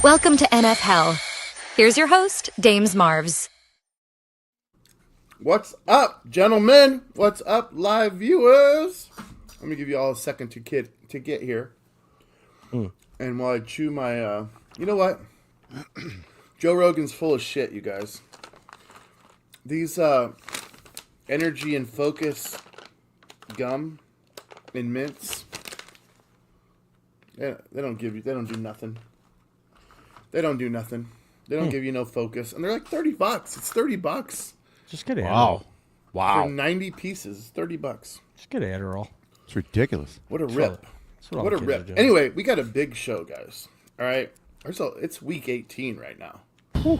Welcome to NFHell. Here's your host, Dames Marvs. What's up, gentlemen? What's up, live viewers? Let me give you all a second to get here. And while I chew my, you know what? Joe Rogan's full of shit, you guys. These energy and focus gum and mints, they don't do nothing. They don't do nothing. They don't give you no focus. And they're like $30. It's $30. Just get Adderall. Wow. For 90 pieces, $30. Just get Adderall. It's ridiculous. What a rip. What a rip. Anyway, we got a big show, guys. All right. It's week 18 right now. Whew.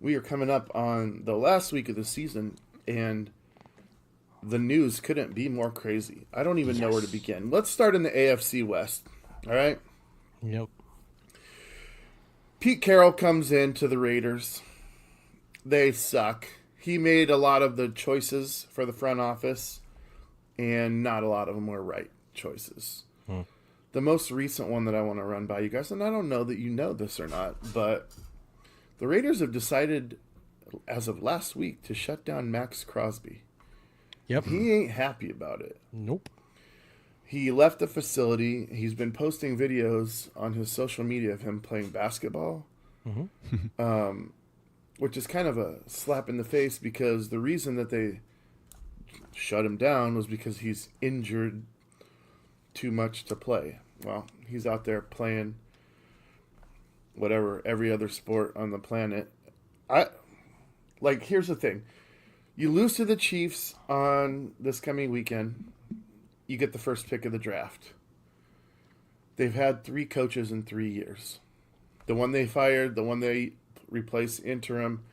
We are coming up on the last week of the season, and the news couldn't be more crazy. I don't even know where to begin. Let's start in the AFC West. All right? Yep. Pete Carroll comes in to the Raiders. They suck. He made a lot of the choices for the front office, and not a lot of them were right choices. The most recent one that I want to run by you guys, and I don't know that you know this or not, but the Raiders have decided, as of last week, to shut down Max Crosby. Yep. He ain't happy about it. Nope. He left the facility. He's been posting videos on his social media of him playing basketball, which is kind of a slap in the face because the reason that they shut him down was because he's injured too much to play. Well, he's out there playing whatever, every other sport on the planet. Here's the thing. You lose to the Chiefs on this coming weekend. You get the first pick of the draft. They've had 3 coaches in 3 years. The one they fired, the one they replaced interim,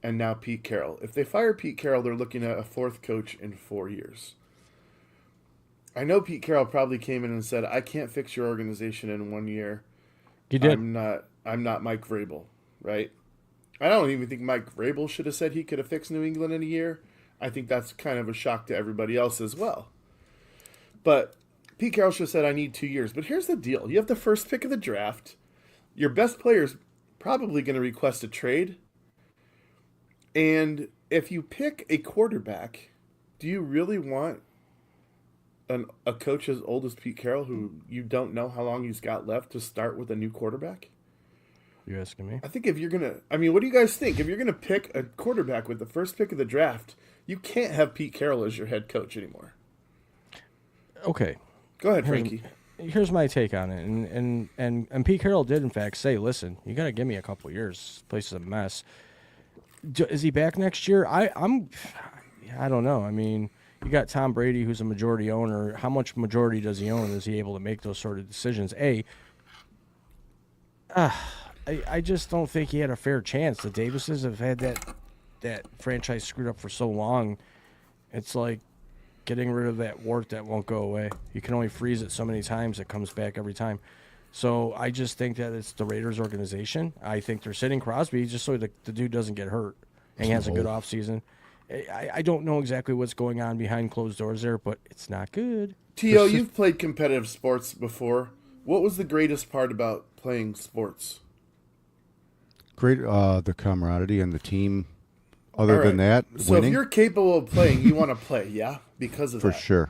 and now Pete Carroll. If they fire Pete Carroll, they're looking at a 4th coach in 4 years. I know Pete Carroll probably came in and said, I can't fix your organization in 1 year. He did. I'm not Mike Vrabel, right? I don't even think Mike Vrabel should have said he could have fixed New England in a year. I think that's kind of a shock to everybody else as well. But Pete Carroll should have said, I need 2 years. But here's the deal. You have the first pick of the draft. Your best player's probably going to request a trade. And if you pick a quarterback, do you really want a coach as old as Pete Carroll who you don't know how long he's got left to start with a new quarterback? You asking me? I think if you're going to... what do you guys think? If you're going to pick a quarterback with the first pick of the draft, you can't have Pete Carroll as your head coach anymore. Okay. Go ahead, Frankie. Here's my take on it. And Pete Carroll did, in fact, say, listen, you got to give me a couple years. This place is a mess. Is he back next year? I don't know. I mean, you got Tom Brady, who's a majority owner. How much majority does he own? Is he able to make those sort of decisions? I just don't think he had a fair chance. The Davises have had that franchise screwed up for so long. It's like getting rid of that wart that won't go away. You can only freeze it so many times, it comes back every time. So I just think that it's the Raiders organization. I think they're sitting Crosby just so the dude doesn't get hurt and he has a good offseason. I don't know exactly what's going on behind closed doors there, but it's not good. T.O., you've played competitive sports before. What was the greatest part about playing sports? Great, the camaraderie and the team. Other than that, so winning. If you're capable of playing, you want to play, yeah? Because of that. For sure.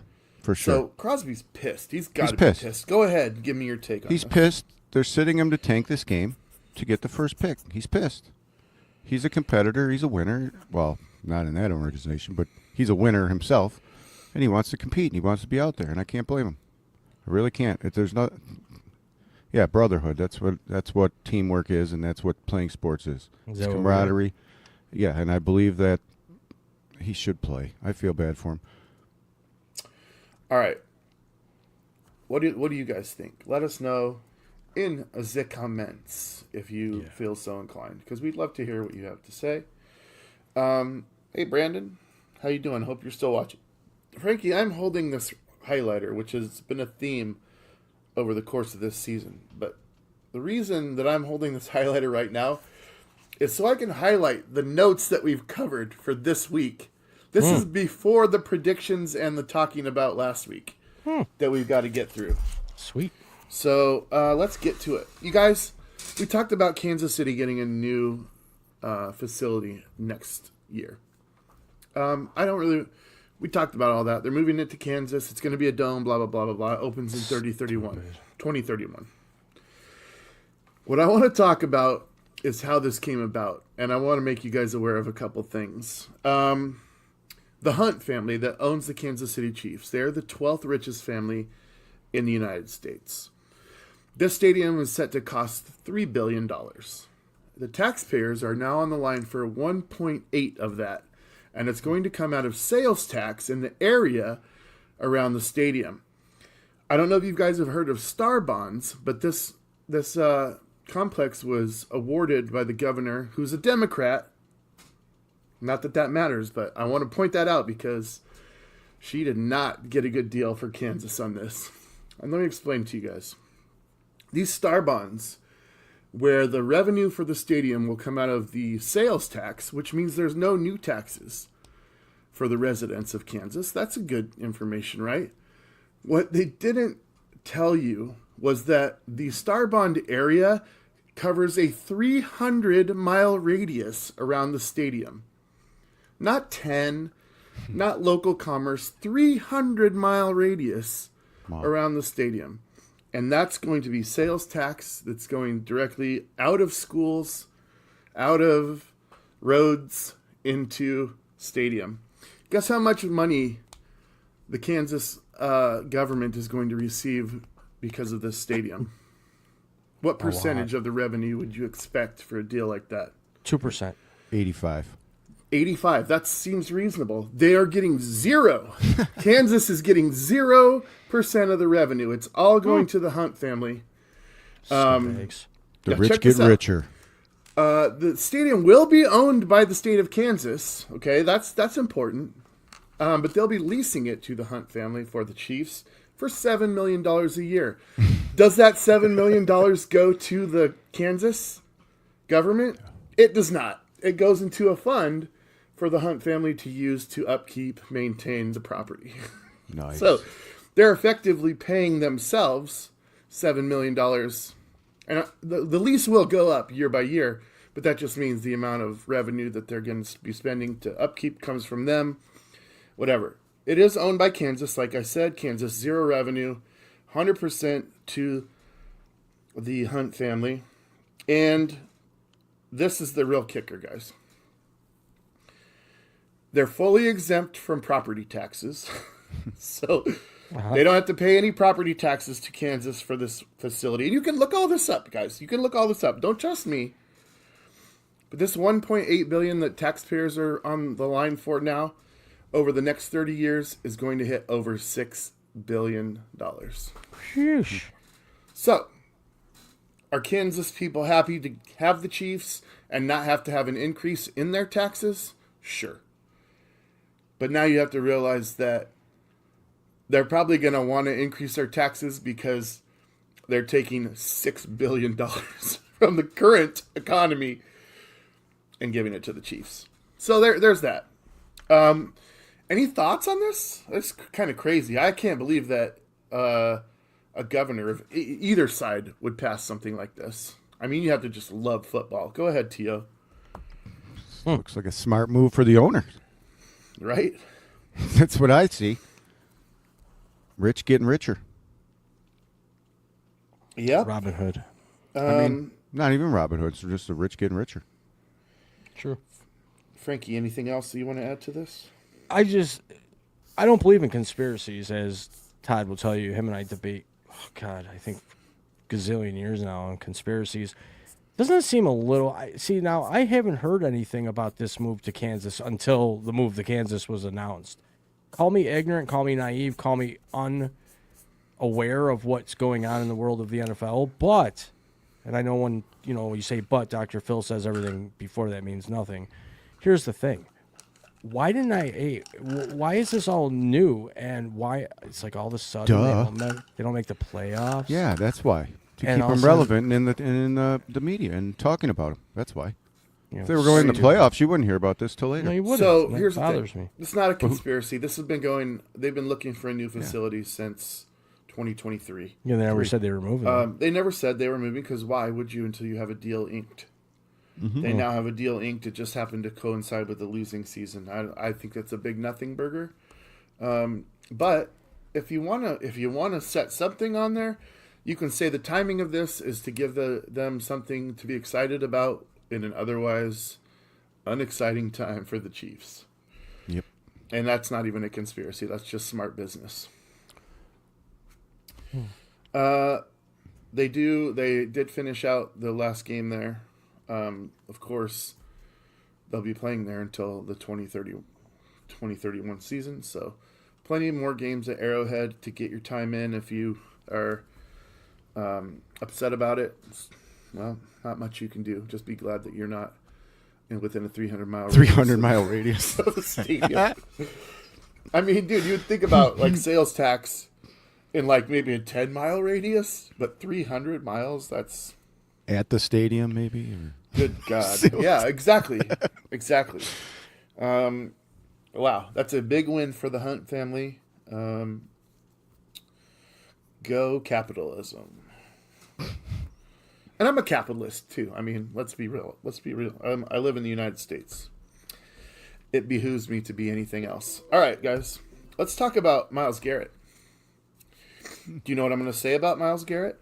So Crosby's pissed. He's got to be pissed. Go ahead. Give me your take on this. He's pissed. They're sitting him to tank this game to get the first pick. He's pissed. He's a competitor. He's a winner. Well, not in that organization, but he's a winner himself, and he wants to compete, and he wants to be out there, and I can't blame him. I really can't. If there's not... Yeah, brotherhood. That's what teamwork is, and that's what playing sports is. It's camaraderie. Yeah, and I believe that he should play. I feel bad for him. All right. What do you guys think? Let us know in the comments if you feel so inclined, because we'd love to hear what you have to say. Hey, Brandon, how you doing? Hope you're still watching. Frankie, I'm holding this highlighter, which has been a theme over the course of this season. But the reason that I'm holding this highlighter right now is so I can highlight the notes that we've covered for this week. This is before the predictions and the talking about last week that we've got to get through. Sweet. So let's get to it. You guys, we talked about Kansas City getting a new facility next year. We talked about all that. They're moving it to Kansas. It's going to be a dome, blah, blah, blah, blah, blah. It opens in 2031. What I want to talk about is how this came about, and I want to make you guys aware of a couple things. The Hunt family that owns the Kansas City Chiefs, they're the 12th richest family in the United States. This stadium is set to cost $3 billion. The taxpayers are now on the line for 1.8 of that, and it's going to come out of sales tax in the area around the stadium. I don't know if you guys have heard of Star Bonds, but this complex was awarded by the governor, who's a Democrat. Not that that matters, but I want to point that out because she did not get a good deal for Kansas on this. And let me explain to you guys. These Star Bonds, where the revenue for the stadium will come out of the sales tax, which means there's no new taxes for the residents of Kansas. That's a good information, right? What they didn't tell you was that the Star Bond area covers a 300-mile radius around the stadium. Not 10, not local commerce, 300-mile radius around the stadium. And that's going to be sales tax that's going directly out of schools, out of roads, into stadium. Guess how much money the Kansas government is going to receive because of this stadium? What percentage of the revenue would you expect for a deal like that? 2%. 85. 85. That seems reasonable. They are getting zero. Kansas is getting 0% of the revenue. It's all going to the Hunt family. The rich get richer. The stadium will be owned by the state of Kansas. Okay, that's important. But they'll be leasing it to the Hunt family for the Chiefs for $7 million a year. Does that $7 million go to the Kansas government? It does not. It goes into a fund for the Hunt family to use to upkeep, maintain the property. Nice. So they're effectively paying themselves $7 million. And the lease will go up year by year, but that just means the amount of revenue that they're going to be spending to upkeep comes from them. Whatever. It is owned by Kansas. Like I said, Kansas, 0 revenue, 100% to the Hunt family. And this is the real kicker, guys. They're fully exempt from property taxes. So they don't have to pay any property taxes to Kansas for this facility. And you can look all this up, guys. You can look all this up. Don't trust me. But this $1.8 billion that taxpayers are on the line for now, over the next 30 years, is going to hit over $6 billion. Sheesh. So, are Kansas people happy to have the Chiefs and not have to have an increase in their taxes? Sure. But now you have to realize that they're probably going to want to increase their taxes because they're taking $6 billion from the current economy and giving it to the Chiefs. So there's that. Any thoughts on this? It's kind of crazy. I can't believe that a governor of either side would pass something like this. I mean, you have to just love football. Go ahead, Tio. Looks like a smart move for the owner. Right? That's what I see. Rich getting richer. Yep. Robin Hood. I mean, not even Robin Hood. It's just the rich getting richer. True. Frankie, anything else that you want to add to this? I don't believe in conspiracies, as Todd will tell you. Him and I debate, I think gazillion years now on conspiracies. Doesn't it seem a little... now, I haven't heard anything about this move to Kansas until the move to Kansas was announced. Call me ignorant, call me naive, call me unaware of what's going on in the world of the NFL, but, and I know when you say but, Dr. Phil says everything before that means nothing. Here's the thing. Why is this all new, and why it's like all of a sudden they don't make the playoffs? Yeah, that's why. To And keep them also- relevant in the media and talking about them. That's why. You know, If they were going to the stupid. playoffs, you wouldn't hear about this till later. No, you wouldn't. So That here's the bothers thing. me. It's not a conspiracy. This has been going. They've been looking for a new facility since 2023. Yeah, they never said they were moving. Them. They never said they were moving because why would you until you have a deal inked? They now have a deal inked. It just happened to coincide with the losing season. I think that's a big nothing burger. But if you wanna set something on there, you can say the timing of this is to give them something to be excited about in an otherwise unexciting time for the Chiefs. Yep. And that's not even a conspiracy. That's just smart business. They did finish out the last game there. Of course, they'll be playing there until the 2031 season. So plenty more games at Arrowhead to get your time in if you are upset about it. Well, not much you can do. Just be glad that you're not within a 300-mile radius of the stadium. I mean, dude, you'd think about like sales tax in like maybe a 10-mile radius, but 300 miles, that's at the stadium, maybe. Or... Good God. Yeah, exactly. Exactly. Wow, that's a big win for the Hunt family. Go capitalism. And I'm a capitalist, too. I mean, let's be real. I live in the United States. It behooves me to be anything else. All right, guys. Let's talk about Myles Garrett. Do you know what I'm going to say about Myles Garrett?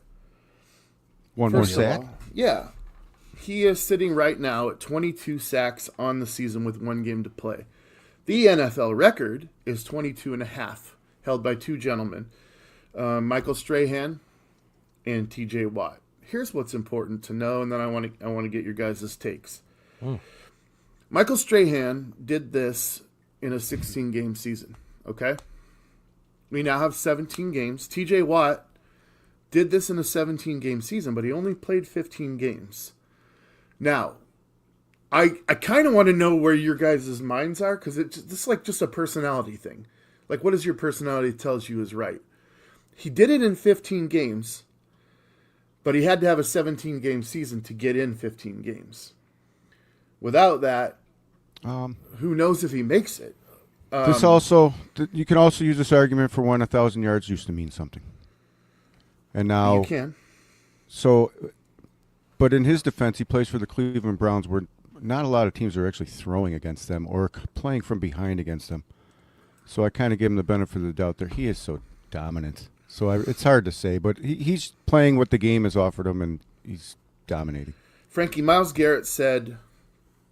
One more sack? Yeah. He is sitting right now at 22 sacks on the season with one game to play. The NFL record is 22 and a half, held by two gentlemen, Michael Strahan and TJ Watt. Here's what's important to know, and then I want to get your guys' takes. Michael Strahan did this in a 16-game season, okay? We now have 17 games. TJ Watt did this in a 17-game season, but he only played 15 games. Now, I kind of want to know where your guys' minds are, because this is like just a personality thing. Like, what is your personality tells you is right? He did it in 15 games, but he had to have a 17-game season to get in 15 games. Without that, who knows if he makes it? This also, you can also use this argument for when 1,000 yards used to mean something. And now, you can. So, but in his defense, he plays for the Cleveland Browns, where not a lot of teams are actually throwing against them or playing from behind against them. So I kind of give him the benefit of the doubt there. He is so dominant. So it's hard to say, but he's playing what the game has offered him, and he's dominating. Frankie, Myles Garrett said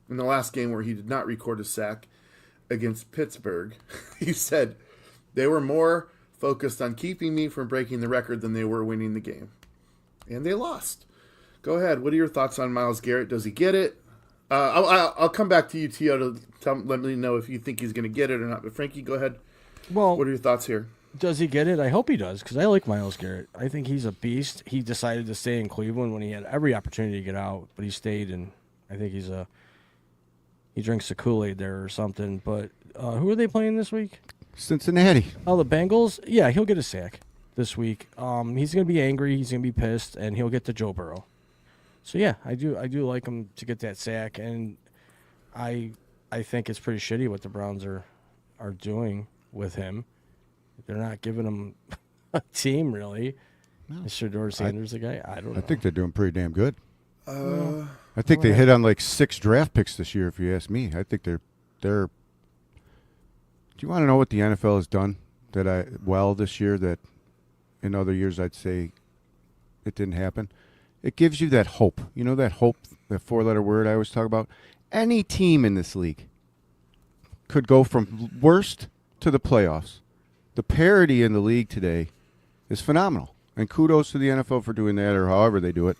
in the last game where he did not record a sack against Pittsburgh, he said they were more focused on keeping me from breaking the record than they were winning the game. And they lost. Go ahead. What are your thoughts on Myles Garrett? Does he get it? I'll come back to you, Tio, to let me know if you think he's going to get it or not. But Frankie, go ahead. Well, what are your thoughts here? Does he get it? I hope he does, because I like Myles Garrett. I think he's a beast. He decided to stay in Cleveland when he had every opportunity to get out, but he stayed, and I think he drinks the Kool-Aid there or something. But who are they playing this week? Cincinnati. Oh, the Bengals? Yeah, he'll get a sack this week. He's going to be angry. He's going to be pissed, and he'll get to Joe Burrow. So, yeah, I do like him to get that sack, and I think it's pretty shitty what the Browns are doing with him. They're not giving him a team, really. No. Is Shedeur Sanders the guy? I don't know. I think they're doing pretty damn good. I think they hit on like 6 draft picks this year, if you ask me. I think they're. Do you want to know what the NFL has done this year that in other years I'd say it didn't happen? It gives you that hope. You know that hope, that 4-letter word I always talk about? Any team in this league could go from worst to the playoffs. The parity in the league today is phenomenal. And kudos to the NFL for doing that, or however they do it.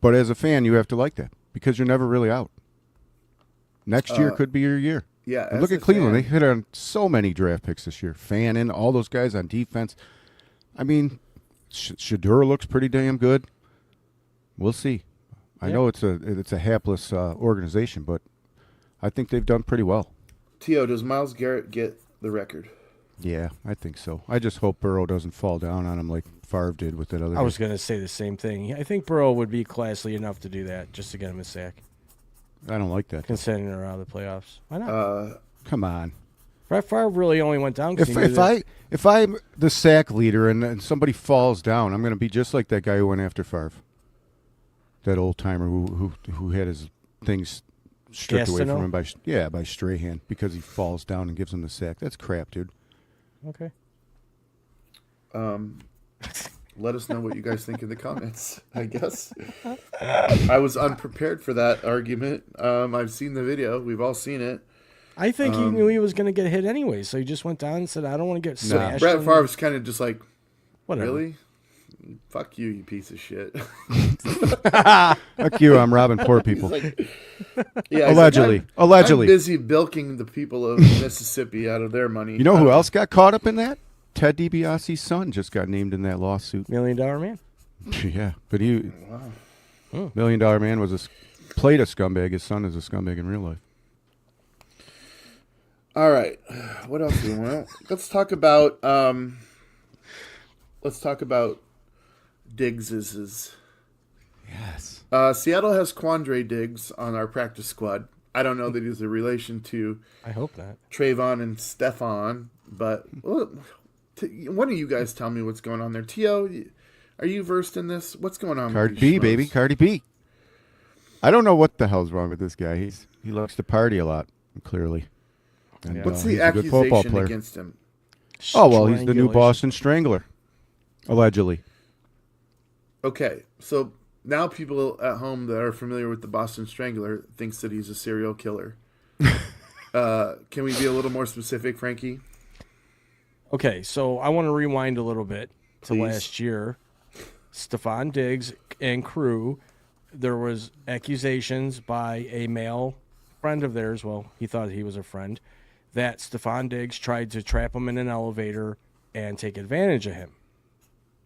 But as a fan, you have to like that, because you're never really out. Next year could be your year. Yeah. And look at Cleveland. They hit on so many draft picks this year. Fannin, all those guys on defense. I mean, Shedeur looks pretty damn good. We'll see. I know it's a hapless organization, but I think they've done pretty well. Tio, does Myles Garrett get the record? Yeah, I think so. I just hope Burrow doesn't fall down on him like Favre did with that other guy. I was going to say the same thing. I think Burrow would be classy enough to do that just to get him a sack. I don't like that. Considering they're out of the playoffs. Why not? Come on. Brett Favre really only went down because If I'm the sack leader and somebody falls down, I'm going to be just like that guy who went after Favre. That old timer who had his things stripped away from him by Strahan because he falls down and gives him the sack. That's crap, dude. Okay. Let us know what you guys think in the comments, I guess. I was unprepared for that argument. I've seen the video. We've all seen it. I think he knew he was going to get hit anyway, so he just went down and said, I don't want to get smashed. Brett Favre was kind of just like, whatever. Really? Fuck you, you piece of shit. Fuck you, I'm robbing poor people. Yeah, Allegedly. I'm busy bilking the people of Mississippi out of their money. You know who else got caught up in that? Ted DiBiase's son just got named in that lawsuit. $1 Million Man? Yeah, but $1 Million Man played a scumbag. His son is a scumbag in real life. All right. What else do we want? Let's talk about Diggs's. Yes. Seattle has Quandre Diggs on our practice squad. I don't know that he's a relation to I hope not. Trayvon and Stephon, but one of you guys tell me what's going on there. Tio, are you versed in this? What's going on? Cardi B, baby, Cardi B. I don't know what the hell's wrong with this guy. He loves to party a lot, clearly. And, what's the he's a good football accusation player against him? Oh, well, he's the new Boston Strangler, allegedly. Okay, so now people at home that are familiar with the Boston Strangler thinks that he's a serial killer. Can we be a little more specific, Frankie? Okay, so I want to rewind a little bit to Please. last year. Stephon Diggs and crew, there was accusations by a male friend of theirs, well, he thought he was a friend, that Stephon Diggs tried to trap him in an elevator and take advantage of him.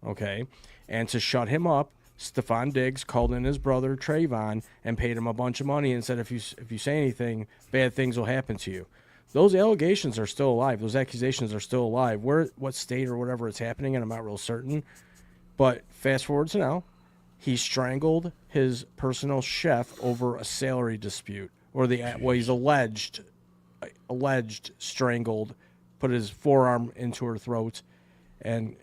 Okay? And to shut him up, Stephon Diggs called in his brother Trayvon and paid him a bunch of money and said, if you say anything, bad things will happen to you. Those allegations are still alive. Those accusations are still alive. What state or whatever it's happening in, I'm not real certain. But fast forward to now, he strangled his personal chef over a salary dispute, or he's alleged strangled, put his forearm into her throat, and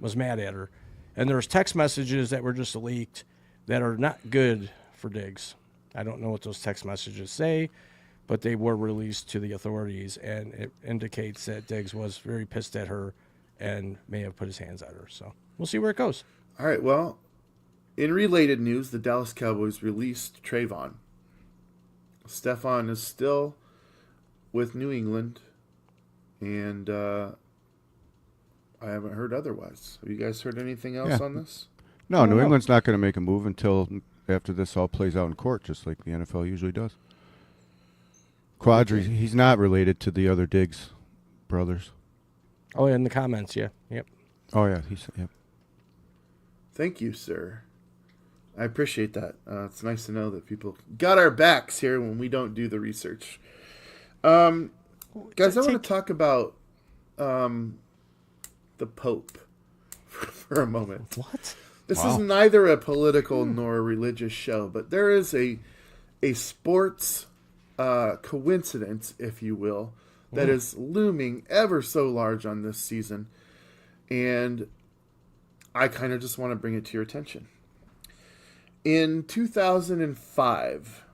was mad at her. And there's text messages that were just leaked that are not good for Diggs. I don't know what those text messages say, but they were released to the authorities, and it indicates that Diggs was very pissed at her and may have put his hands on her. So we'll see where it goes. All right, well, in related news, the Dallas Cowboys released Trayvon. Stephon is still with New England, and I haven't heard otherwise. Have you guys heard anything else on this? No, New England's not going to make a move until after this all plays out in court, just like the NFL usually does. Quadri, he's not related to the other Diggs brothers. Oh, yeah, in the comments, yeah. Yep. Oh, yeah. Yep. Thank you, sir. I appreciate that. It's nice to know that people got our backs here when we don't do the research. Guys, I want to talk about the Pope for a moment. What? This is neither a political nor a religious show, but there is a sports coincidence, if you will, that is looming ever so large on this season. And I kind of just want to bring it to your attention. In 2005,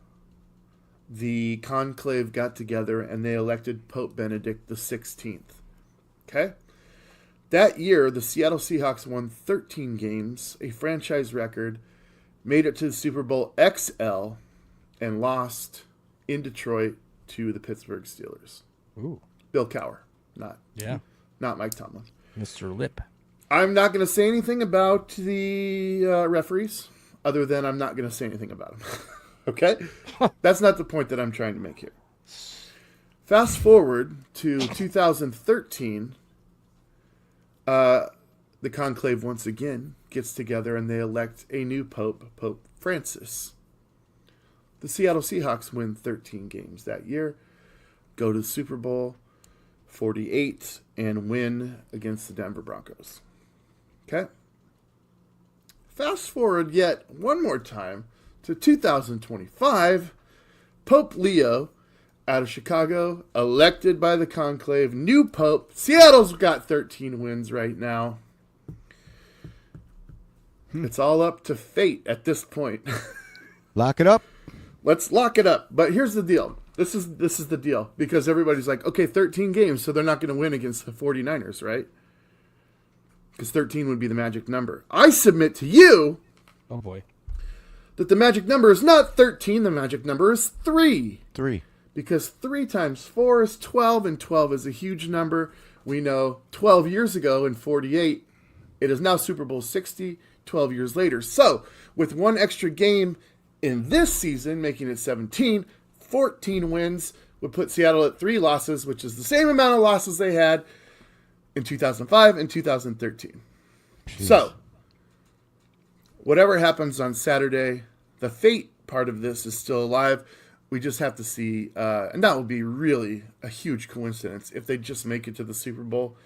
the conclave got together and they elected Pope Benedict XVI. Okay? That year, the Seattle Seahawks won 13 games, a franchise record, made it to the Super Bowl XL, and lost in Detroit to the Pittsburgh Steelers. Ooh. Bill Cowher, not Mike Tomlin. Mr. Lip. I'm not going to say anything about the referees, other than I'm not going to say anything about them. Okay? That's not the point that I'm trying to make here. Fast forward to 2013, the conclave once again gets together and they elect a new pope, Pope Francis. The Seattle Seahawks win 13 games that year, go to the Super Bowl 48, and win against the Denver Broncos. Okay? Fast forward yet one more time to 2025. Pope Leo out of Chicago, elected by the conclave, new pope. Seattle's got 13 wins right now. It's all up to fate at this point. Lock it up. Let's lock it up. But here's the deal. This is the deal. Because everybody's like, okay, 13 games, so they're not going to win against the 49ers, right? Because 13 would be the magic number. I submit to you Oh boy. that the magic number is not 13. The magic number is 3. 3. Because 3 times 4 is 12, and 12 is a huge number. We know 12 years ago in 48, it is now Super Bowl 60, 12 years later. So, with one extra game in this season, making it 17, 14 wins would put Seattle at 3 losses, which is the same amount of losses they had in 2005 and 2013. Jeez. So, whatever happens on Saturday, the fate part of this is still alive. We just have to see, and that would be really a huge coincidence if they just make it to the Super Bowl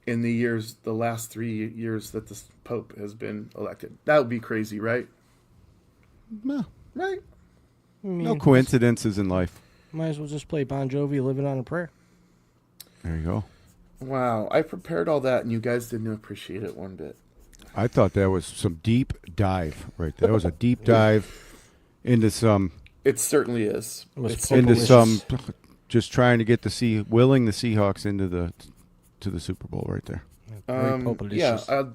in the last 3 years that the Pope has been elected. That would be crazy, right? No, Right? I mean, no coincidences in life. Might as well just play Bon Jovi, "Living on a Prayer." There you go. Wow, I prepared all that, and you guys didn't appreciate it one bit. I thought that was some deep dive right there. That was a deep dive into some It certainly is. It was It's Pope- into Delicious. some just trying to get willing the Seahawks into the Super Bowl right there. Very yeah, populicious. I'll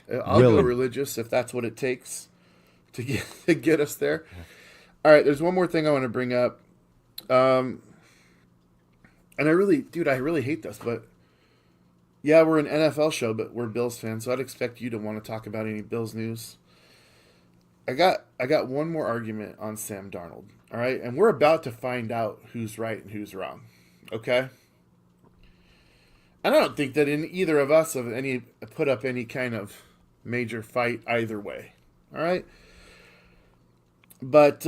go Willing. religious if that's what it takes to get us there. All right, there's one more thing I want to bring up, and I really hate this, but yeah, we're an NFL show, but we're Bills fans, so I'd expect you to want to talk about any Bills news. I got one more argument on Sam Darnold. All right, and we're about to find out who's right and who's wrong. Okay. And I don't think that in either of us have put up any kind of major fight either way. All right. But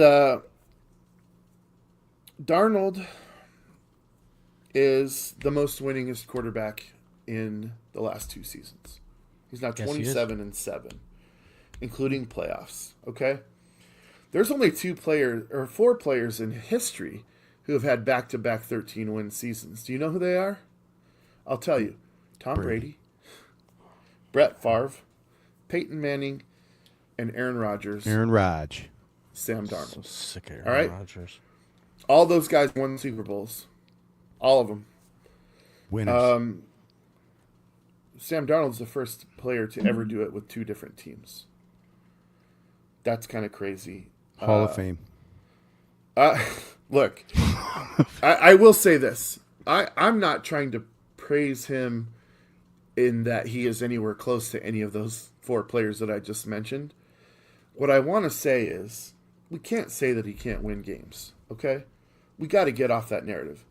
Darnold is the most winningest quarterback in the last 2 seasons. He's now Yes, he is. 27-7, including playoffs. Okay. There's only 4 players in history who have had back-to-back 13-win seasons. Do you know who they are? I'll tell you. Tom Brady, Brett Favre, Peyton Manning, and Aaron Rodgers. Aaron Rodgers. Sam Darnold. Sick of Aaron All right. Rodgers. All those guys won Super Bowls. All of them. Winners. Sam Darnold's the first player to ever do it with 2 different teams. That's kind of crazy. Hall of Fame. Look, I will say this. I'm not trying to praise him in that he is anywhere close to any of those 4 players that I just mentioned. What I want to say is we can't say that he can't win games, okay? We got to get off that narrative.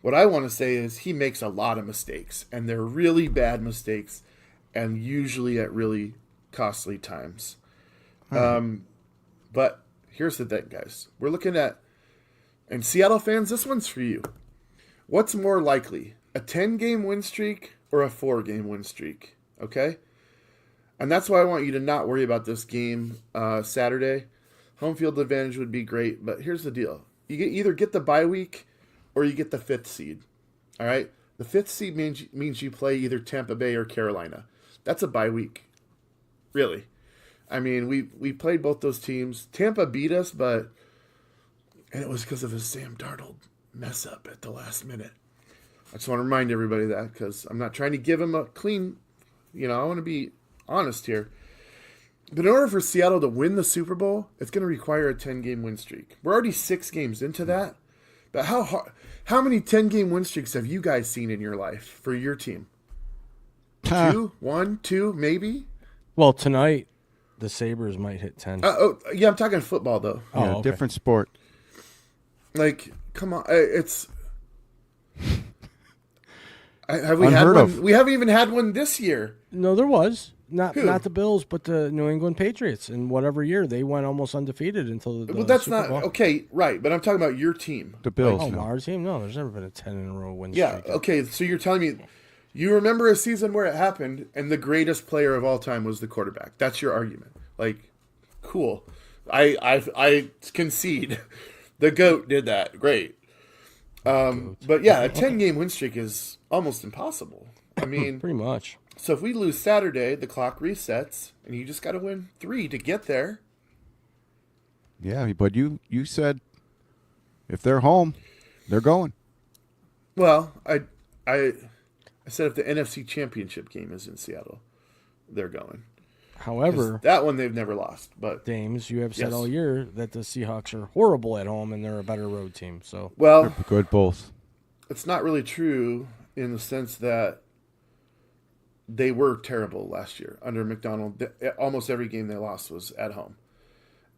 What I want to say is he makes a lot of mistakes, and they're really bad mistakes, and usually at really costly times. But here's the thing, guys. We're looking at, and Seattle fans, this one's for you. What's more likely, a 10-game win streak or a 4-game win streak? Okay? And that's why I want you to not worry about this game Saturday. Home field advantage would be great, but here's the deal. You either get the bye week or you get the 5th seed. All right? The 5th seed means you play either Tampa Bay or Carolina. That's a bye week. Really. I mean, we played both those teams. Tampa beat us, and it was because of a Sam Darnold mess up at the last minute. I just want to remind everybody of that because I'm not trying to give him a clean, I want to be honest here. But in order for Seattle to win the Super Bowl, it's going to require a 10-game win streak. We're already 6 games into that. But how many 10-game win streaks have you guys seen in your life for your team? 2? 1? 2? Maybe? Well, tonight the Sabres might hit 10. Yeah, I'm talking football, though. Yeah, okay. different sport. Like, come on. It's... Have we Unheard had one? of. We haven't even had one this year. No, there was. Not Who? the Bills, but the New England Patriots. In whatever year, they went almost undefeated until the Well, that's Super not... Bowl. Okay, right. But I'm talking about your team. The Bills. Oh, no. our team? No, there's never been a 10-in-a-row win Yeah, streak. okay. So you're telling me... You remember a season where it happened and the greatest player of all time was the quarterback. That's your argument. Like, cool. I concede. The GOAT did that. Great. But yeah, a 10-game win streak is almost impossible. I mean, Pretty much. so if we lose Saturday, the clock resets, and you just got to win 3 to get there. Yeah, but you said if they're home, they're going. Well, I said if the NFC Championship game is in Seattle, they're going. 'Cause However, that one they've never lost. But Dames, you have said Yes. all year that the Seahawks are horrible at home and they're a better road team. So well, They're good both. it's not really true in the sense that they were terrible last year under McDonald. Almost every game they lost was at home.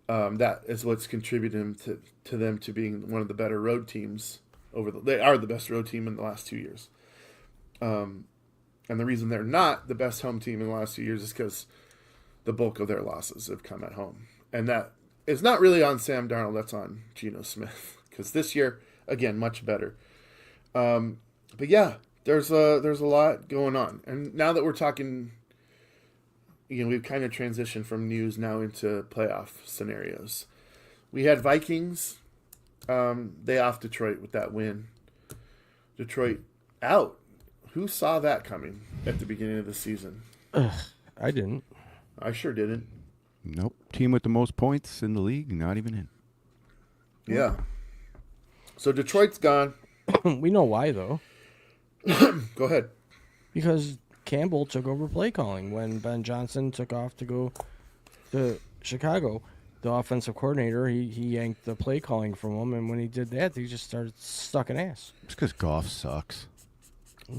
That is what's contributed to them to being one of the better road teams. They are the best road team in the last 2 years. And the reason they're not the best home team in the last 2 years is because the bulk of their losses have come at home. And that is not really on Sam Darnold, that's on Geno Smith. Because this year, again, much better. But yeah, there's a lot going on. And now that we're talking, we've kind of transitioned from news now into playoff scenarios. We had Vikings. They off Detroit with that win. Detroit out. Who saw that coming at the beginning of the season? I didn't. I sure didn't. Nope. Team with the most points in the league, not even in. Yeah. So Detroit's gone. We know why, though. Go ahead. Because Campbell took over play calling when Ben Johnson took off to go to Chicago. The offensive coordinator, he yanked the play calling from him, and when he did that, he just started sucking ass. It's because golf sucks.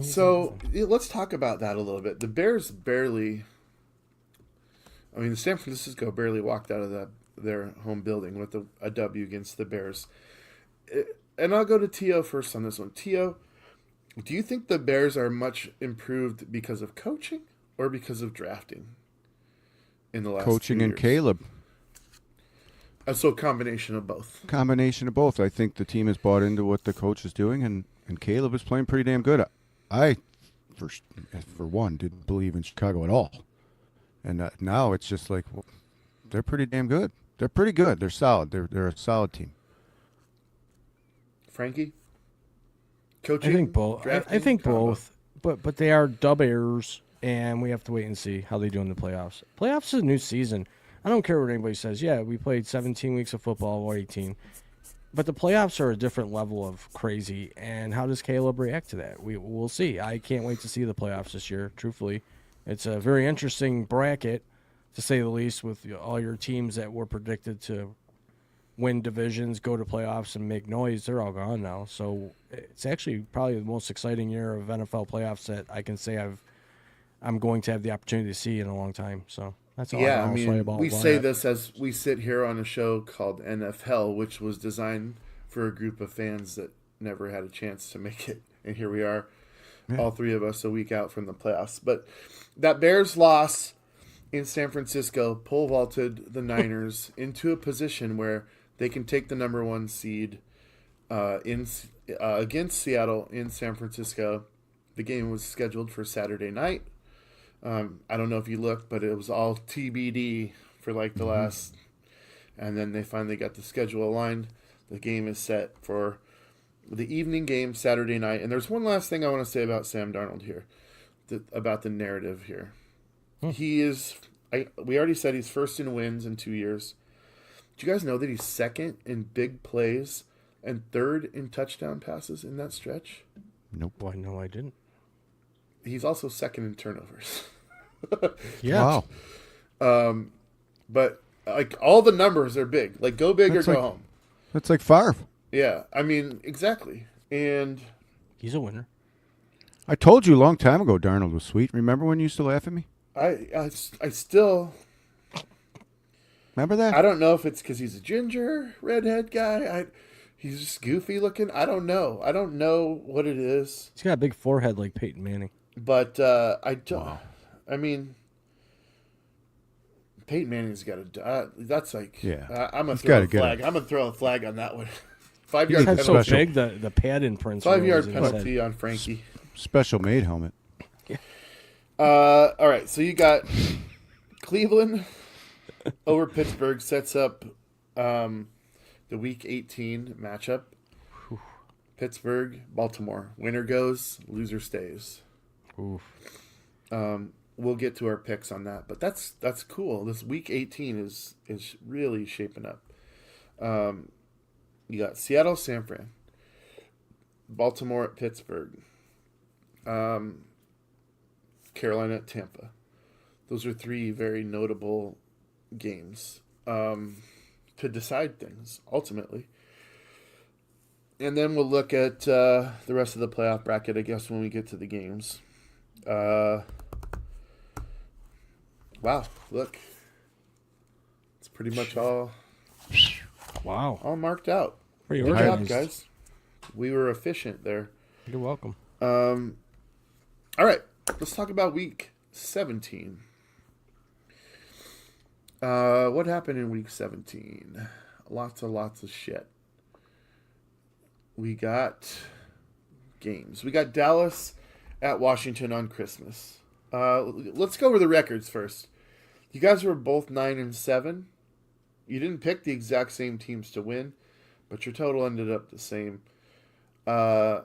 So let's talk about that a little bit. The Bears the San Francisco barely walked out of their home building with a W against the Bears. And I'll go to Tio first on this one. Tio, do you think the Bears are much improved because of coaching or because of drafting in the last Coaching 2 and years? Caleb. So a combination of both. Combination of both. I think the team has bought into what the coach is doing, and Caleb is playing pretty damn good. I, for one, didn't believe in Chicago at all. And now it's just like, well, they're pretty damn good. They're pretty good. They're solid. They're a solid team. Frankie? Coaching? I think both. I drafting, think combo? both. But they are dub-errors, and we have to wait and see how they do in the playoffs. Playoffs is a new season. I don't care what anybody says. Yeah, we played 17 weeks of football or 18. But the playoffs are a different level of crazy, and how does Caleb react to that? We'll see. I can't wait to see the playoffs this year, truthfully. It's a very interesting bracket, to say the least, with all your teams that were predicted to win divisions, go to playoffs, and make noise. They're all gone now. So it's actually probably the most exciting year of NFL playoffs that I can say I'm going to have the opportunity to see in a long time. So that's all Yeah, I'll say about we that. say this as we sit here on a show called NFHell, which was designed for a group of fans that never had a chance to make it. And here we are, all three of us, a week out from the playoffs. But that Bears loss in San Francisco pole vaulted the Niners into a position where they can take the number 1 seed against Seattle in San Francisco. The game was scheduled for Saturday night. I don't know if you looked, but it was all TBD for like the last, and then they finally got the schedule aligned. The game is set for the evening game Saturday night. And there's one last thing I want to say about Sam Darnold here, about the narrative here. He is, we already said he's first in wins in 2 years. Do you guys know that he's second in big plays and third in touchdown passes in that stretch? Nope. Why, no, I didn't. He's also second in turnovers. Yeah. Wow. But like all the numbers are big. Like go big That's or go like- home. That's like Favre. Yeah, I mean exactly. And He's a winner. I told you a long time ago Darnold was sweet. Remember when you used to laugh at me? I still Remember that? I don't know if it's because he's a ginger redhead guy. He's just goofy looking. I don't know. I don't know what it is. He's got a big forehead like Peyton Manning. But I don't. Wow. I mean, Peyton Manning's got to. That's like. Yeah. I'm gonna He's throw a gotta get flag. it. I'm gonna throw a flag on that one. His 5-yard head's penalty. so big, the pad imprints. 5-yard really is in his penalty head. on Frankie. Special made helmet. All right, so you got Cleveland over Pittsburgh sets up the Week 18 matchup. Pittsburgh, Baltimore. Winner goes, loser stays. Oof. We'll get to our picks on that, but that's cool. This week 18 is really shaping up. You got Seattle, San Fran, Baltimore at Pittsburgh, Carolina at Tampa. Those are three very notable games to decide things ultimately. And then we'll look at the rest of the playoff bracket, I guess, when we get to the games. Wow, look. It's pretty much all Wow. marked out. Pretty Good job, organized. guys. We were efficient there. You're welcome. All right, let's talk about week 17. What happened in week 17? Lots of shit. We got games. We got Dallas at Washington on Christmas. Let's go over the records first. You guys were both 9-7. You didn't pick the exact same teams to win, but your total ended up the same. I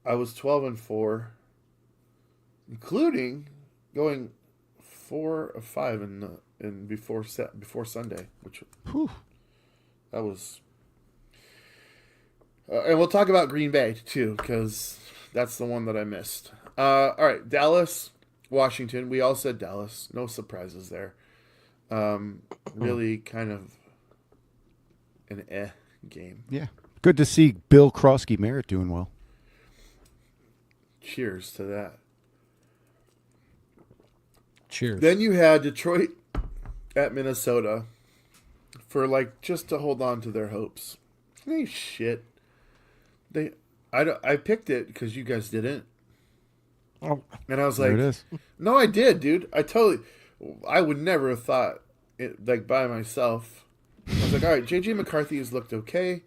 was 12-4, including going 4 of 5 in before Sunday, which that was. And we'll talk about Green Bay too, because that's the one that I missed. All right, Dallas, Washington. We all said Dallas. No surprises there. Really kind of an game. Yeah. Good to see Bill Krosky Merritt doing well. Cheers to that. Cheers. Then you had Detroit at Minnesota for just to hold on to their hopes. Hey, shit. I picked it because you guys didn't. Oh, And I was There like, it is. no, I did, dude. I would never have thought it by myself. I was like, all right, JJ McCarthy has looked okay,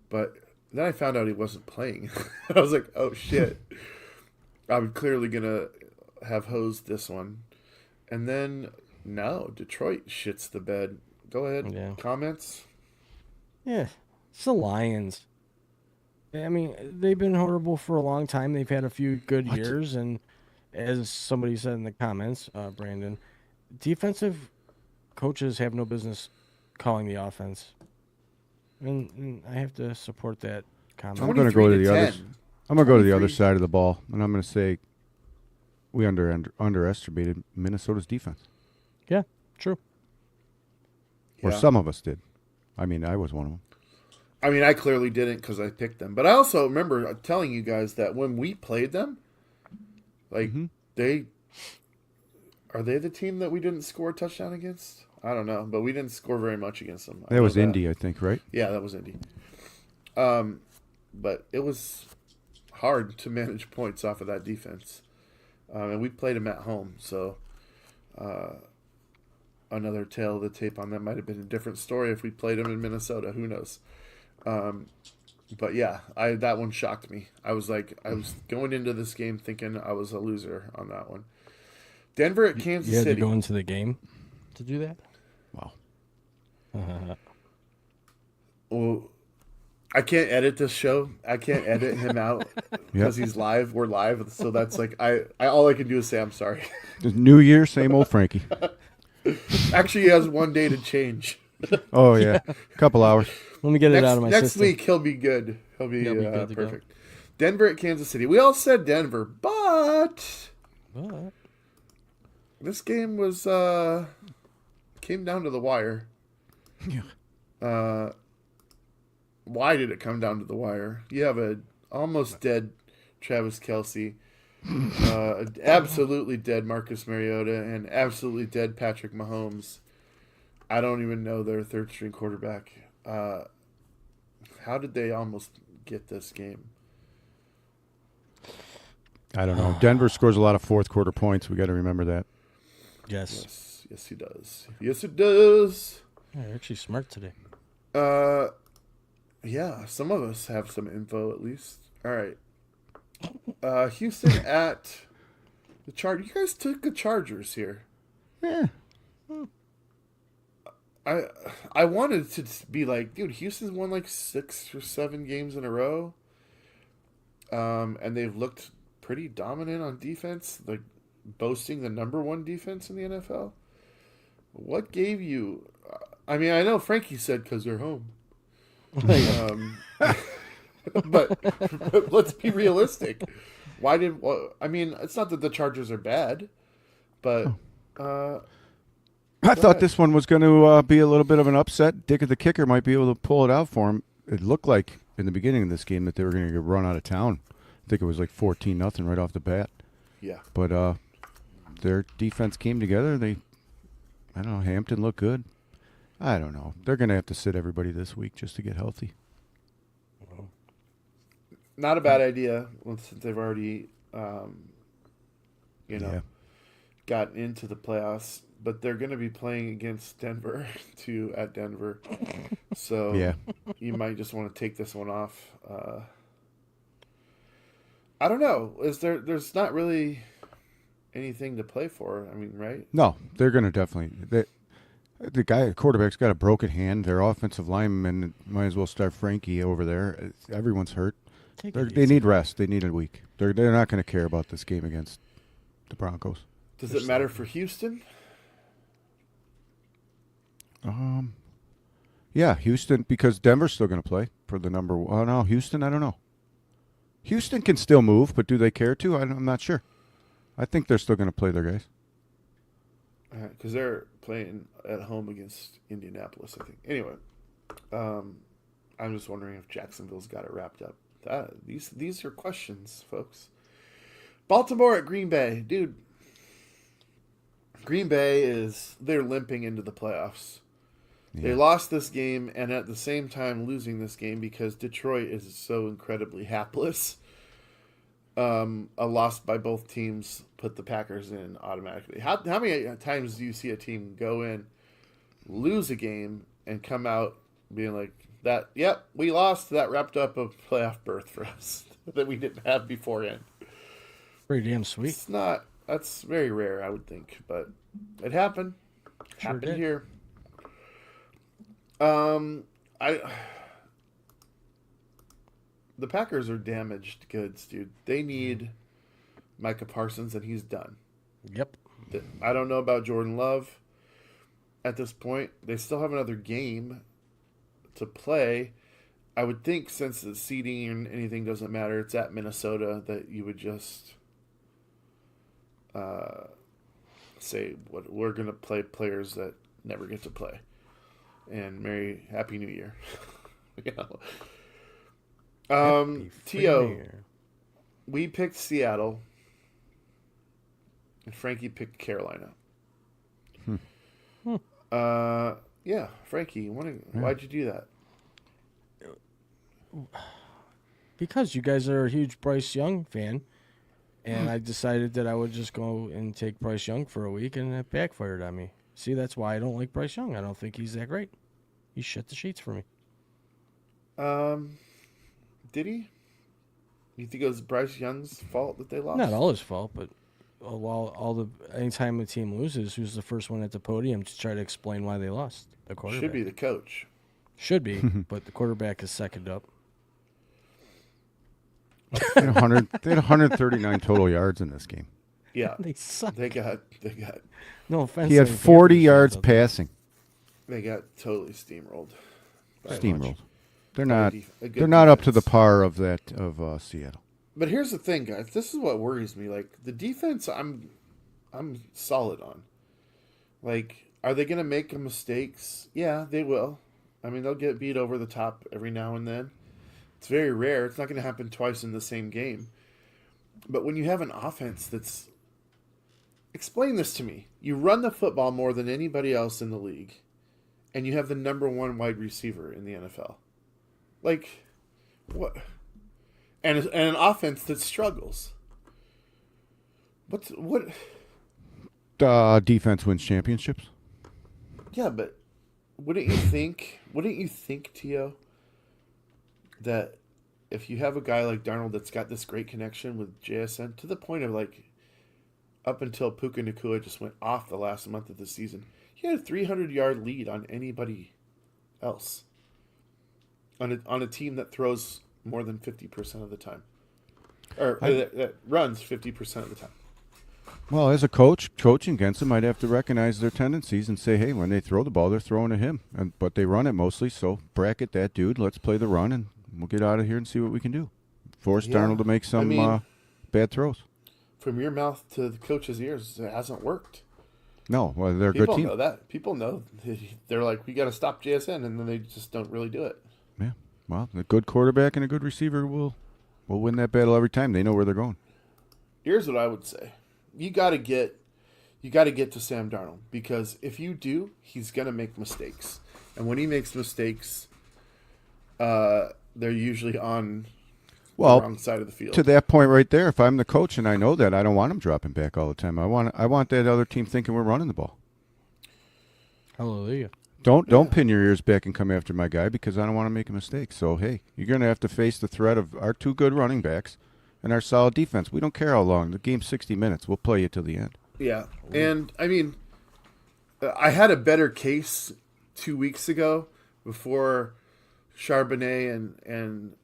but then I found out he wasn't playing. I was like, oh shit. I'm clearly gonna have hosed this one. And then no, Detroit shits the bed. Go ahead. Yeah. Comments? yeah. It's the Lions. I mean, they've been horrible for a long time. They've had a few good years, and as somebody said in the comments, Brandon, defensive coaches have no business calling the offense, and I have to support that comment. I'm going to go to the 23 other. 10. I'm going to go to the 23. other side of the ball, and I'm going to say we underestimated Minnesota's defense, Yeah, true. or Yeah. some of us did. I mean, I was one of them. I mean, I clearly didn't because I picked them. But I also remember telling you guys that when we played them, they are they the team that we didn't score a touchdown against? I don't know, but we didn't score very much against them. I That know was Indy, I think, right? Yeah, that was Indy. But it was hard to manage points off of that defense, and we played them at home. So another tale of the tape on that might have been a different story if we played them in Minnesota. Who knows? But yeah, that one shocked me. I was going into this game thinking I was a loser on that one. Denver at Kansas You had City. to go into the game to do that. Wow. Well, I can't edit this show. I can't edit him out because he's live. We're live, so that's I all I can do is say I'm sorry. New Year, same old Frankie. Actually, he has one day to change. Oh yeah, couple hours. Let me get it out of my Next system. week he'll be good. He'll be He'll be good to go. perfect. Denver at Kansas City. We all said Denver, but But this game was came down to the wire. Yeah. Why did it come down to the wire? You have a almost dead Travis Kelce, absolutely dead Marcus Mariota, and absolutely dead Patrick Mahomes. I don't even know their third string quarterback. How did they almost get this game? I don't know. Denver scores a lot of fourth quarter points. We got to remember that. yes, Yes, he does. Yes, it does. yeah, you're actually smart today. Yeah, some of us have some info at least. All right. Houston at the Chargers. You guys took the Chargers here. Yeah. I wanted to be like, dude, Houston's won 6 or 7 games in a row. And they've looked pretty dominant on defense, like boasting the number one defense in the NFL. What gave you? I mean, I know Frankie said because they're home, um, but let's be realistic. Why did? Well, I mean, it's not that the Chargers are bad, but I thought ahead. this one was going to be a little bit of an upset. Dick the kicker might be able to pull it out for him. It looked like in the beginning of this game that they were going to get run out of town. I think it was like 14-0 right off the bat. Yeah. But their defense came together. I don't know, Hampton looked good. I don't know. They're going to have to sit everybody this week just to get healthy. Not a bad idea since they've already, Yeah. gotten into the playoffs. But they're going to be playing against Denver too at Denver, so Yeah. you might just want to take this one off. I don't know. There's not really anything to play for. I mean, right? No, they're going to definitely. The quarterback's got a broken hand. Their offensive lineman might as well start Frankie over there. Everyone's hurt. They need rest. They need a week. They're not going to care about this game against the Broncos. Does it matter for Houston? Yeah, Houston, because Denver's still going to play for the number one. Oh, no, Houston, I don't know. Houston can still move, but do they care to? I'm not sure. I think they're still going to play their guys. Because they're playing at home against Indianapolis, I think. Anyway, I'm just wondering if Jacksonville's got it wrapped up. These are questions, folks. Baltimore at Green Bay. Dude, Green Bay they're limping into the playoffs. Yeah. They lost this game and at the same time losing this game because Detroit is so incredibly hapless. A loss by both teams put the Packers in automatically. How many times do you see a team go in, lose a game, and come out being like, "That, yep, we lost. That wrapped up a playoff berth for us that we didn't have beforehand." Pretty damn sweet. It's not. That's very rare, I would think, but it happened. Sure Happened did. here. The Packers are damaged goods, dude. They need Micah Parsons, and he's done. Yep. I don't know about Jordan Love at this point. They still have another game to play. I would think since the seeding and anything doesn't matter, it's at Minnesota, that you would just say, we're going to play players that never get to play. And Happy New Year. You know? T.O., we picked Seattle, and Frankie picked Carolina. Yeah, Frankie, why'd you do that? Because you guys are a huge Bryce Young fan, and I decided that I would just go and take Bryce Young for a week, and it backfired on me. See, that's why I don't like Bryce Young. I don't think he's that great. He shut the sheets for me. Did he? You think it was Bryce Young's fault that they lost? Not all his fault, but anytime a team loses, who's the first one at the podium to try to explain why they lost? The quarterback. Should be the coach. Should be, but the quarterback is second up. They had 139 total yards in this game. Yeah, They suck. they got No offense. He had to any 40 Panthers yards fans out there. passing. they got totally steamrolled. Steamrolled. They're By not. a good They're not up to the defense. par of that of Seattle. But here's the thing, guys. This is what worries me. Like the defense, I'm solid on. Like, are they going to make mistakes? Yeah, they will. I mean, they'll get beat over the top every now and then. It's very rare. It's not going to happen twice in the same game. But when you have an offense that's... Explain this to me. You run the football more than anybody else in the league, and you have the number one wide receiver in the NFL. Like, what? And an offense that struggles. What? Defense wins championships. Yeah, but wouldn't you think, Tio, that if you have a guy like Darnold that's got this great connection with JSN to the point of like up until Puka Nacua just went off the last month of the season, he had a 300-yard lead on anybody else on a team that throws more than 50% of the time. or that runs 50% of the time. Well, as a coach, coaching against them, I'd have to recognize their tendencies and say, hey, when they throw the ball, they're throwing to him. But they run it mostly, so bracket that dude. Let's play the run, and we'll get out of here and see what we can do. Force Darnold to make some bad throws. From your mouth to the coach's ears, it hasn't worked. No, well, they're a People good team. know that. People know. They're like, we got to stop JSN, and then they just don't really do it. Yeah, well, a good quarterback and a good receiver will win that battle every time. They know where they're going. Here's what I would say. You got to get to Sam Darnold, because if you do, he's going to make mistakes. And when he makes mistakes, they're usually on the wrong side of the field. To that point right there, if I'm the coach and I know that, I don't want him dropping back all the time. I want that other team thinking we're running the ball. Hallelujah. Don't pin your ears back and come after my guy, because I don't want to make a mistake. So, hey, you're going to have to face the threat of our two good running backs and our solid defense. We don't care how long. The game's 60 minutes. We'll play you till the end. Yeah. And, I mean, I had a better case 2 weeks ago before Charbonnet and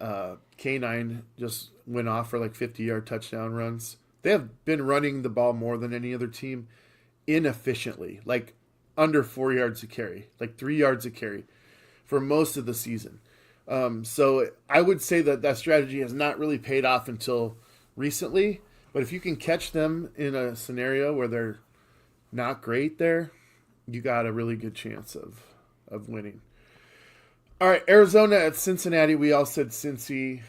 K9 just went off for like 50-yard touchdown runs. They have been running the ball more than any other team inefficiently, like under 4 yards a carry, like 3 yards a carry for most of the season. So I would say that strategy has not really paid off until recently. But if you can catch them in a scenario where they're not great there, you got a really good chance of winning. All right, Arizona at Cincinnati. We all said Cincy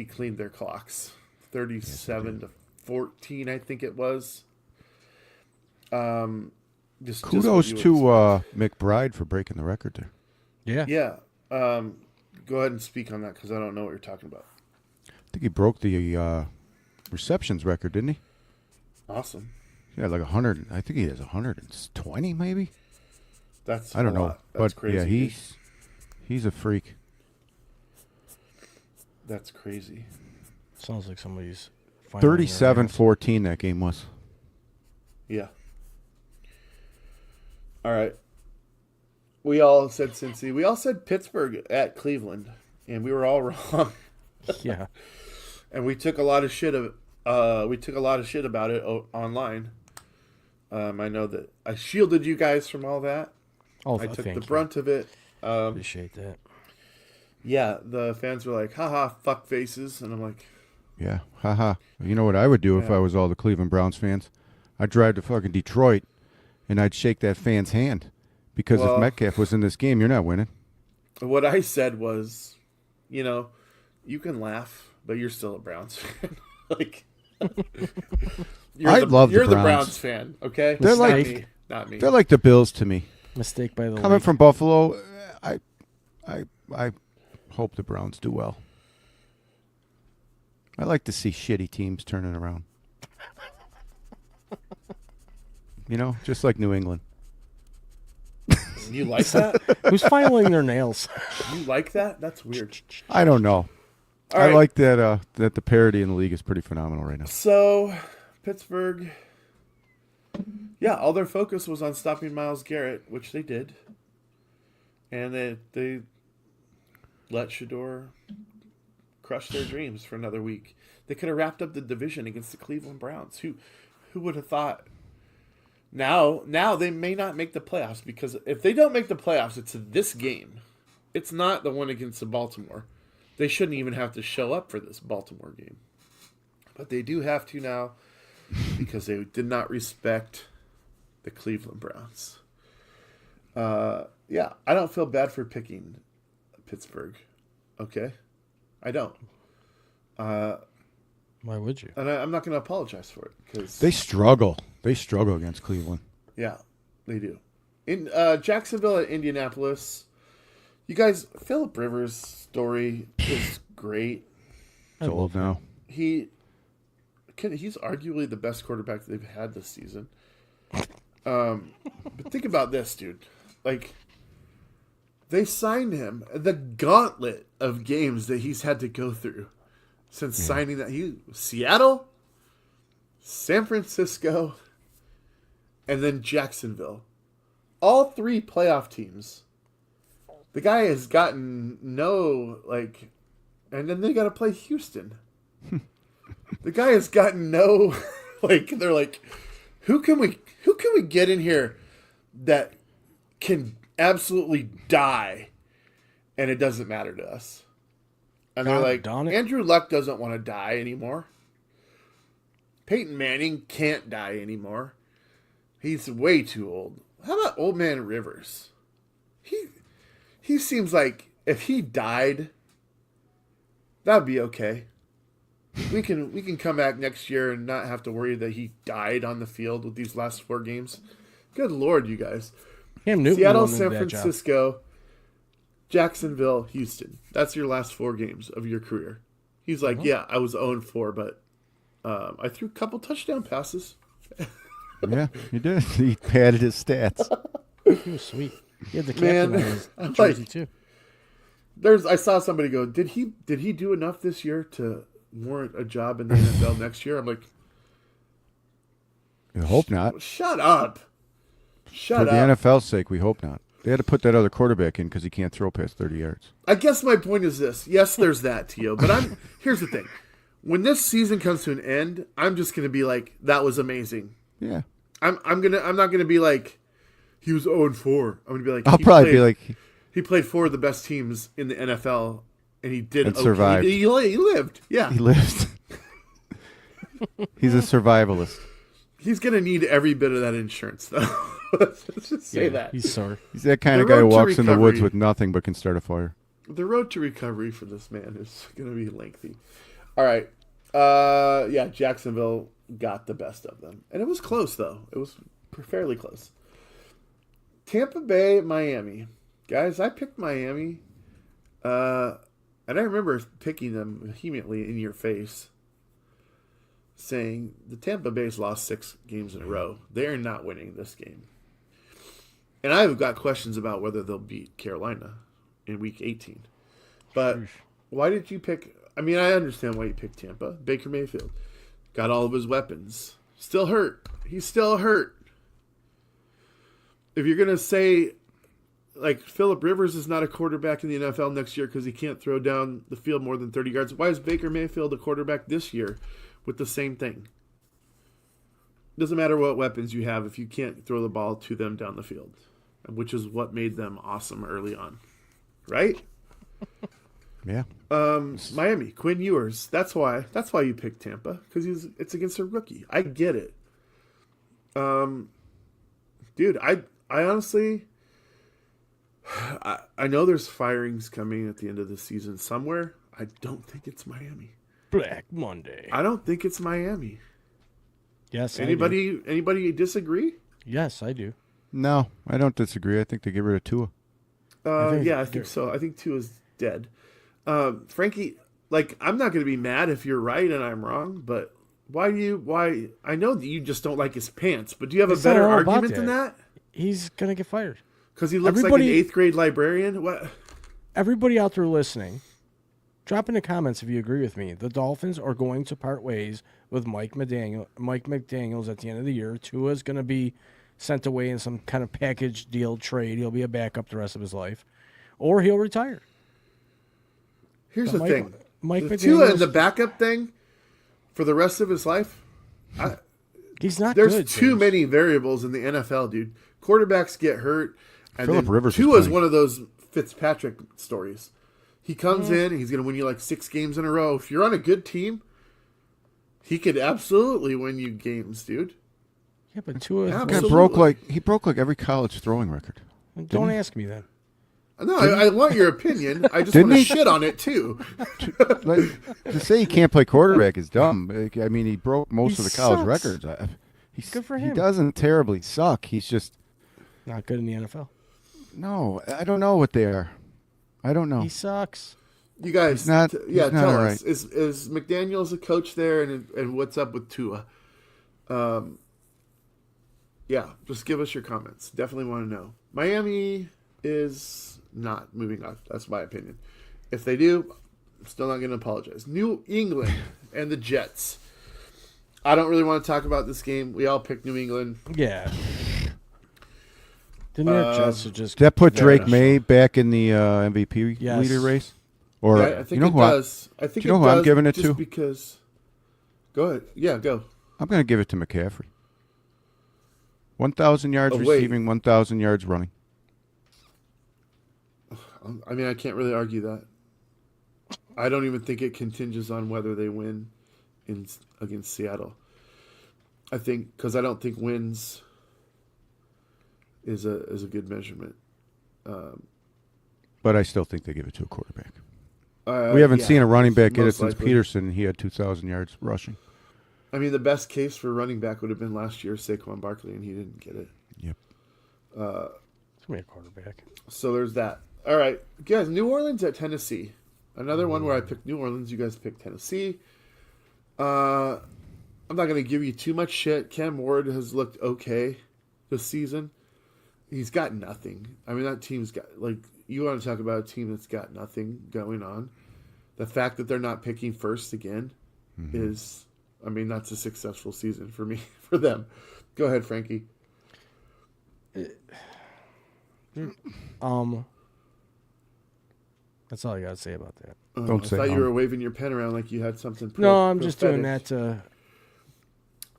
cleaned their clocks, 37-14, I think it was. Kudos to McBride for breaking the record there. Yeah. Yeah. Go ahead and speak on that, because I don't know what you're talking about. I think he broke the receptions record, didn't he? Awesome. Yeah, like 100. I think he has 120, maybe. That's I don't know, That's but crazy. yeah, he's a freak. That's crazy. Sounds like somebody's 37-14 that game was. Yeah. All right. We all said Cincy. We all said Pittsburgh at Cleveland, and we were all wrong. Yeah. And we took a lot of shit about it online. I know that I shielded you guys from all that. Oh, I took the brunt of it. Appreciate that. Yeah, the fans were like, haha, fuck faces. And I'm like, Yeah, haha. You know what I would do if I was all the Cleveland Browns fans? I'd drive to fucking Detroit, and I'd shake that fan's hand. Because if Metcalf was in this game, you're not winning. What I said was, you can laugh, but you're still a Browns fan. Like, you're the Browns fan, okay? They're not like me, not me. They're like the Bills to me. Mistake by the Coming from Buffalo, I hope the Browns do well. I like to see shitty teams turning around. Just like New England. You like that? Who's filing their nails? You like that? That's weird. I don't know. All I right. like that the parity in the league is pretty phenomenal right now. So, Pittsburgh, all their focus was on stopping Myles Garrett, which they did. And they let Shador crush their dreams for another week. They could have wrapped up the division against the Cleveland Browns. Who would have thought? Now they may not make the playoffs, because if they don't make the playoffs, it's this game. It's not the one against the Baltimore. They shouldn't even have to show up for this Baltimore game. But they do have to now, because they did not respect the Cleveland Browns. I don't feel bad for picking Pittsburgh. Okay? I don't. Why would you? And I'm not going to apologize for it, because They struggle. They struggle against Cleveland. yeah, they do. In Jacksonville at Indianapolis, you guys, Phillip Rivers' story is great. It's old now. He's arguably the best quarterback they've had this season. But think about this, dude. Like, they signed him. The gauntlet of games that he's had to go through since signing that. Seattle, San Francisco, and then Jacksonville. All three playoff teams. The guy has gotten and then they got to play Houston. The guy has gotten no, they're like, who can we get in here that can absolutely die, and it doesn't matter to us. And they're like, Andrew Luck doesn't want to die anymore. Peyton Manning can't die anymore. He's way too old. How about Old Man Rivers? He seems like if he died, that'd be okay. We can come back next year and not have to worry that he died on the field with these last 4 games. Good Lord, you guys. Seattle, San Francisco, Jacksonville, Houston. That's your last 4 games of your career. He's like, yeah, I was 0-4, but I threw a couple touchdown passes. Yeah, he did. He padded his stats. He was sweet. He had the captain on his jersey too. I saw somebody go, did he do enough this year to warrant a job in the NFL next year? I'm like, I hope not. Shut up. For the NFL's sake, we hope not. They had to put that other quarterback in because he can't throw past 30 yards. I guess my point is this. Yes, there's that, Tio. But here's the thing. When this season comes to an end, I'm just going to be like, that was amazing. Yeah. I'm not gonna be like he was 0-4. I'm gonna be like I'll probably be like he played 4 of the best teams in the NFL and he did and survived. He lived. Yeah. He lived. He's a survivalist. He's gonna need every bit of that insurance though. Let's just say that. He's sore. He's that kind of guy who walks in the woods with nothing but can start a fire. The road to recovery for this man is gonna be lengthy. All right. Yeah, Jacksonville got the best of them. And it was close, though. It was fairly close. Tampa Bay, Miami. Guys, I picked Miami. And I remember picking them vehemently in your face, saying the Tampa Bay's lost 6 games in a row. They're not winning this game. And I've got questions about whether they'll beat Carolina in Week 18. But why did you pick... I mean, I understand why you picked Tampa. Baker Mayfield. Got all of his weapons. Still hurt. He's still hurt. If you're going to say, like, Phillip Rivers is not a quarterback in the NFL next year because he can't throw down the field more than 30 yards, why is Baker Mayfield a quarterback this year with the same thing? Doesn't matter what weapons you have if you can't throw the ball to them down the field, which is what made them awesome early on. Right? Yeah. Miami, Quinn Ewers. That's why you picked Tampa, because it's against a rookie. I get it. Dude, I honestly, I know there's firings coming at the end of the season somewhere. I don't think it's Miami. Black Monday. I don't think it's Miami. Yes. Anybody disagree? Yes, I do. No, I don't disagree. I think they get rid of Tua. I think so. I think Tua's dead. Frankie, like, I'm not going to be mad if you're right and I'm wrong, but why? I know that you just don't like his pants, but do you have a better argument than that? He's going to get fired. Because he looks like an 8th grade librarian? What? Everybody out there listening, drop in the comments if you agree with me. The Dolphins are going to part ways with Mike McDaniels at the end of the year. Tua's going to be sent away in some kind of package deal trade. He'll be a backup the rest of his life. Or he'll retire. Here's the thing. The Tua and the backup thing for the rest of his life, he's not there's good. Too many variables in the NFL, dude. Quarterbacks get hurt. And Phillip Rivers Tua's one of those Fitzpatrick stories. He comes in and he's going to win you like 6 games in a row. If you're on a good team, he could absolutely win you games, dude. Yeah, but Tua broke like every college throwing record. Don't ask me that. No, I want your opinion. I just want to shit on it, too. To say he can't play quarterback is dumb. I mean, he broke most of the college records. Good for him. He doesn't terribly suck. He's just... not good in the NFL. No, I don't know what they are. I don't know. He sucks. You guys, tell us. Right. Is McDaniels a coach there, and what's up with Tua? Yeah, just give us your comments. Definitely want to know. Miami is not moving on. That's my opinion. If they do, I'm still not going to apologize. New England and the Jets. I don't really want to talk about this game. We all picked New England. Yeah. The New York Jets are just... Does that put Drake May back in the MVP leader race? Or yeah, I think it does. I think do you know who I'm giving it to? Because... Go ahead. Yeah, go. I'm going to give it to McCaffrey. 1,000 yards receiving, 1,000 yards running. I mean, I can't really argue that. I don't even think it continges on whether they win against Seattle. I think because I don't think wins is a good measurement. But I still think they give it to a quarterback. We haven't seen a running back get it since Peterson. He had 2,000 yards rushing. I mean, the best case for running back would have been last year, Saquon Barkley, and he didn't get it. Yep. It's going to be a quarterback. So there's that. All right. Guys, New Orleans at Tennessee. Another one where I picked New Orleans. You guys picked Tennessee. I'm not going to give you too much shit. Cam Ward has looked okay this season. He's got nothing. I mean, that team's got, like, you want to talk about a team that's got nothing going on. The fact that they're not picking first again is, I mean, that's a successful season for me, for them. Go ahead, Frankie. That's all I got to say about that. Don't say I thought you were waving your pen around like you had something. No, I'm just doing that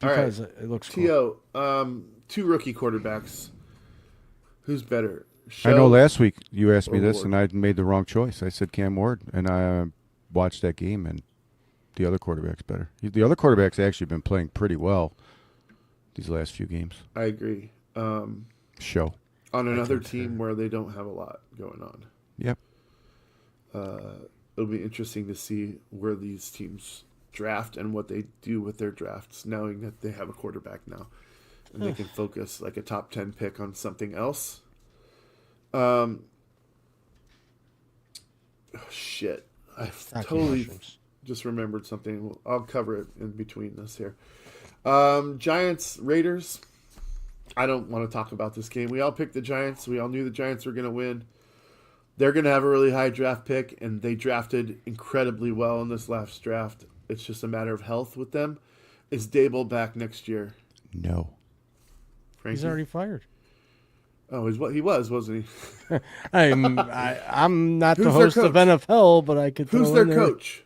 because right. it looks cool. T.O., two rookie quarterbacks. Who's better? I know last week you asked me this, Ward? and I made the wrong choice. I said Cam Ward, and I watched that game, and the other quarterback's better. The other quarterback's actually been playing pretty well these last few games. I agree. Show. On another team where they don't have a lot going on. Yep. It'll be interesting to see where these teams draft and what they do with their drafts, knowing that they have a quarterback now. And they can focus like a top 10 pick on something else. Shit. I've totally just remembered something. I'll cover it in between this here. Giants, Raiders. I don't want to talk about this game. We all picked the Giants. We all knew the Giants were going to win. They're going to have a really high draft pick, and they drafted incredibly well in this last draft. It's just a matter of health with them. Is Dable back next year? No. Frankie? He's already fired. Oh, he was, wasn't he? I'm not Who's the their host of coach? NFL, but I could. Who's throw their in there coach?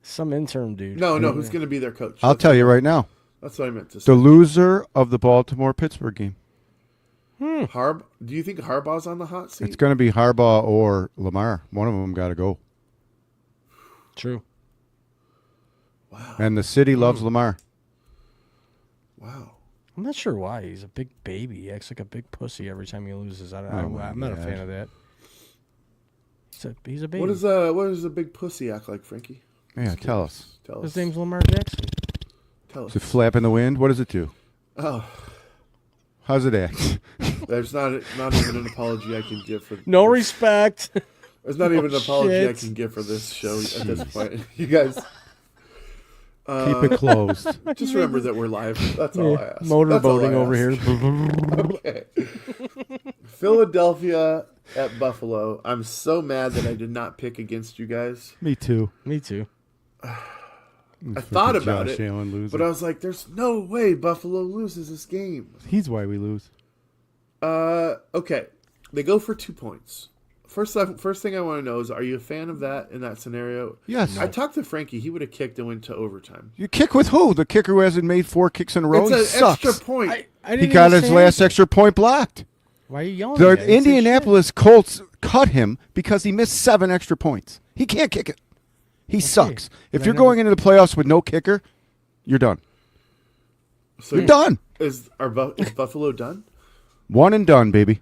Some intern dude. No, who's going to be their coach? I'll tell you right now. That's what I meant to say. The loser of the Baltimore-Pittsburgh game. Do you think Harbaugh's on the hot seat? It's going to be Harbaugh or Lamar. One of them got to go. True. Wow. And the city loves Lamar. Wow. I'm not sure why. He's a big baby. He acts like a big pussy every time he loses. I'm not a fan of that. He's a baby. What does a big pussy act like, Frankie? Yeah, tell us. His name's Lamar Jackson. Tell us. Does it flap in the wind? What does it do? Oh, How's it act? there's not even an apology I can give for. No respect. There's not even an apology I shit. can give for this show at this point. You guys, Keep it closed. just remember that we're live. That's all I ask. Motorboating over here. Okay. Philadelphia at Buffalo. I'm so mad that I did not pick against you guys. Me too. Me too. I thought about Josh it, Allen losing. but I was like, "There's no way Buffalo loses this game." He's why we lose. Okay. They go for 2 points. First thing I want to know is, are you a fan of that in that scenario? Yes. I talked to Frankie. He would have kicked and went to overtime. You kick with who? The kicker who hasn't made 4 kicks in a row? It's He an sucks. extra point. He got his last extra point blocked. Why are you yelling? The at me? Indianapolis Colts cut him because he missed 7 extra points. He can't kick it. He sucks. If you're going into the playoffs with no kicker, you're done. So You're done. Is Buffalo done? One and done, baby.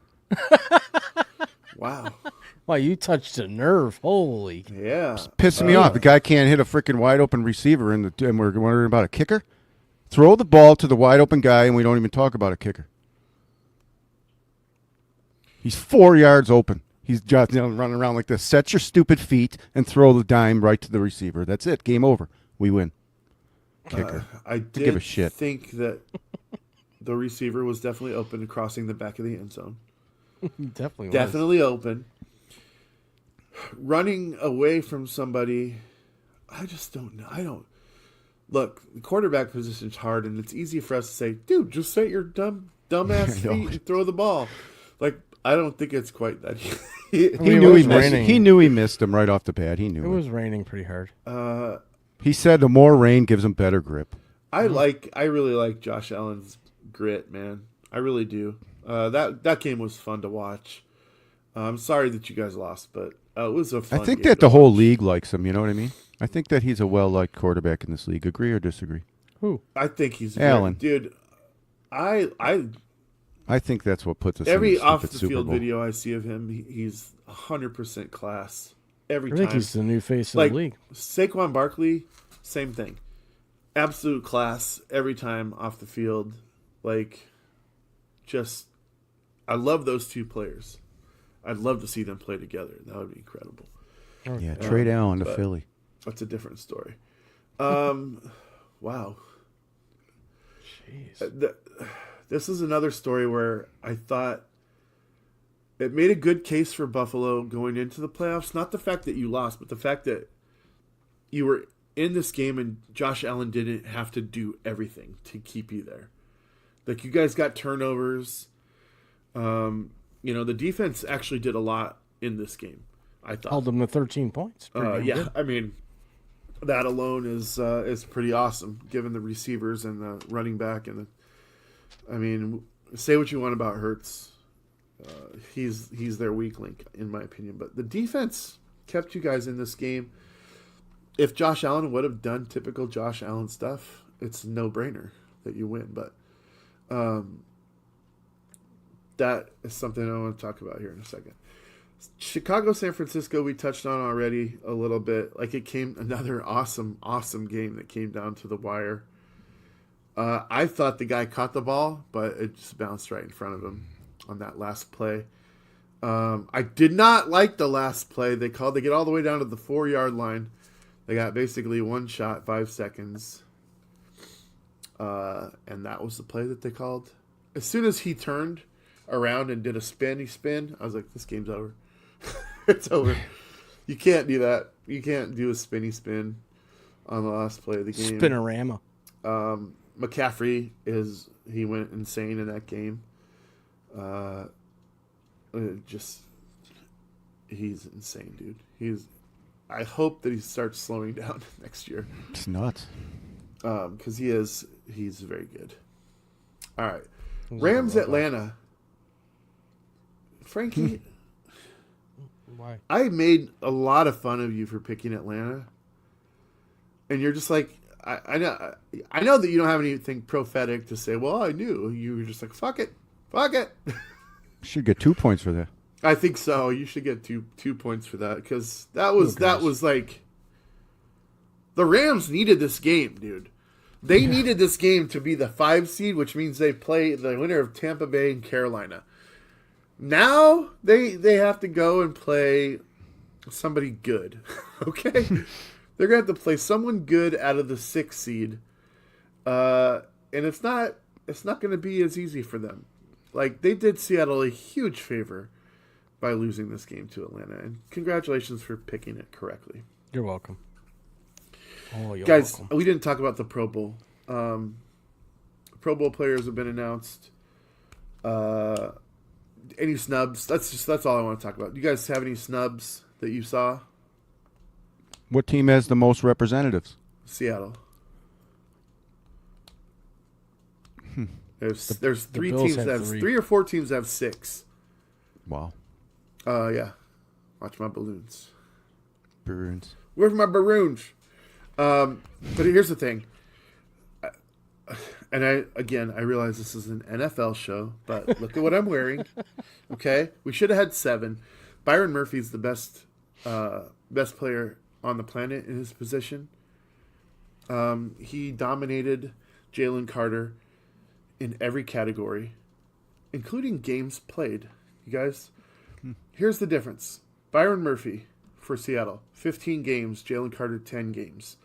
Wow. Wow, you touched a nerve. Holy. Yeah. Pissing me off. The guy can't hit a freaking wide open receiver, and we're wondering about a kicker. Throw the ball to the wide open guy, and we don't even talk about a kicker. He's 4 yards open. He's just running around like this. Set your stupid feet and throw the dime right to the receiver. That's it. Game over. We win. Kicker. I Don't give a did shit. think that the receiver was definitely open and crossing the back of the end zone. Definitely Open. Running away from somebody, I just don't know. Look, the quarterback position's hard, and it's easy for us to say, dude, just set your dumbass feet and throw the ball. Like, I don't think it's quite that. He knew he missed him right off the bat. He knew It was raining pretty hard. He said the more rain gives him better grip. I really like Josh Allen's grit, man. I really do. That game was fun to watch. I'm sorry that you guys lost, but it was a fun I think game that to the whole watch. league likes him. You know what I mean? I think that he's a well-liked quarterback in this league. Agree or disagree? Who? I think he's Allen. dude. I think that's what puts us Every in the off stupid the Super field Bowl. video I see of him, he's 100% class every I time. think he's the new face of Like the league. Saquon Barkley, same thing. Absolute class every time off the field. Like, just, I love those two players. I'd love to see them play together. That would be incredible. Yeah, trade Allen to but- Philly. That's a different story. Wow. Jeez. This is another story where I thought it made a good case for Buffalo going into the playoffs. Not the fact that you lost, but the fact that you were in this game and Josh Allen didn't have to do everything to keep you there. Like, you guys got turnovers. The defense actually did a lot in this game, I thought. Held him to 13 points. Pretty Yeah, good. I mean, that alone is pretty awesome, given the receivers and the running back and say what you want about Hurts, he's their weak link in my opinion. But the defense kept you guys in this game. If Josh Allen would have done typical Josh Allen stuff, it's a no-brainer that you win. But that is something I want to talk about here in a second. Chicago, San Francisco, we touched on already a little bit. Like, it came another awesome game that came down to the wire. I thought the guy caught the ball, but it just bounced right in front of him on that last play. I did not like the last play. They get all the way down to the 4-yard line. They got basically one shot, 5 seconds. And that was the play that they called. As soon as he turned around and did a spin, I was like, this game's over. It's over. You can't do that. You can't do a spinny spin on the last play of the game. Spinorama. McCaffrey he went insane in that game. He's insane, dude. I hope that he starts slowing down next year. It's nuts. Because he's very good. All right. Rams, Atlanta. Frankie, Why? I made a lot of fun of you for picking Atlanta. And you're just like, I know that you don't have anything prophetic to say, well, I knew. You were just like, fuck it. Should get 2 points for that. I think so. You should get two points for that, because that was like, the Rams needed this game, dude. They needed this game to be the 5 seed, which means they play the winner of Tampa Bay and Carolina. Now they have to go and play somebody good. Okay? They're going to have to play someone good out of the 6 seed. And it's not going to be as easy for them. Like, they did Seattle a huge favor by losing this game to Atlanta. And congratulations for picking it correctly. You're welcome. Oh, you're Guys, welcome. we didn't talk about the Pro Bowl. Pro Bowl players have been announced. Any snubs? That's all I want to talk about. You guys have any snubs that you saw? What team has the most representatives? Seattle. There's 3 Bills teams have that have 3. 3 or 4 teams that have 6. Wow. Yeah. Watch my balloons. Bruins. Where's my balloons? But here's the thing. And I realize this is an NFL show, but look at what I'm wearing. Okay? We should have had 7. Byron Murphy's the best player on the planet in his position. He dominated Jalen Carter in every category, including games played. You guys, here's the difference. Byron Murphy for Seattle, 15 games. Jalen Carter, 10 games.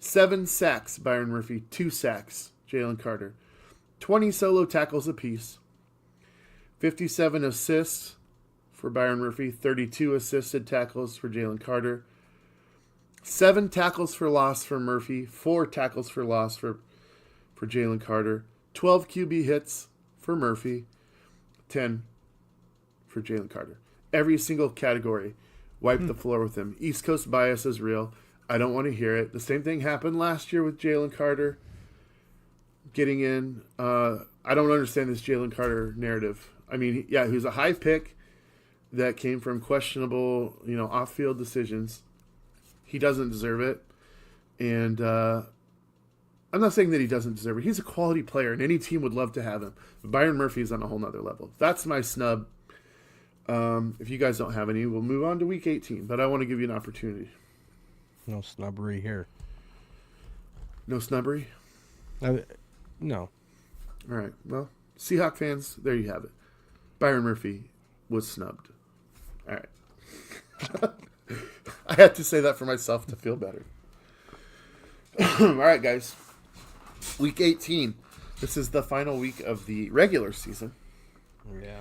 7 sacks, Byron Murphy. 2 sacks, Jalen Carter. 20 solo tackles apiece. 57 assists for Byron Murphy. 32 assisted tackles for Jalen Carter. 7 tackles for loss for Murphy. 4 tackles for loss for Jalen Carter. 12 QB hits for Murphy. 10 for Jalen Carter. Every single category wiped the floor with him. East Coast bias is real. I don't want to hear it. The same thing happened last year with Jalen Carter. getting in. I don't understand this Jalen Carter narrative. I mean, yeah, he was a high pick that came from questionable, off-field decisions. He doesn't deserve it. And I'm not saying that he doesn't deserve it. He's a quality player, and any team would love to have him. But Byron Murphy is on a whole nother level. That's my snub. If you guys don't have any, we'll move on to Week 18. But I want to give you an opportunity. No snubbery here. No snubbery? No. All right. Well, Seahawk fans, there you have it. Byron Murphy was snubbed. All right. I had to say that for myself to feel better. All right, guys. Week 18. This is the final week of the regular season. Yeah.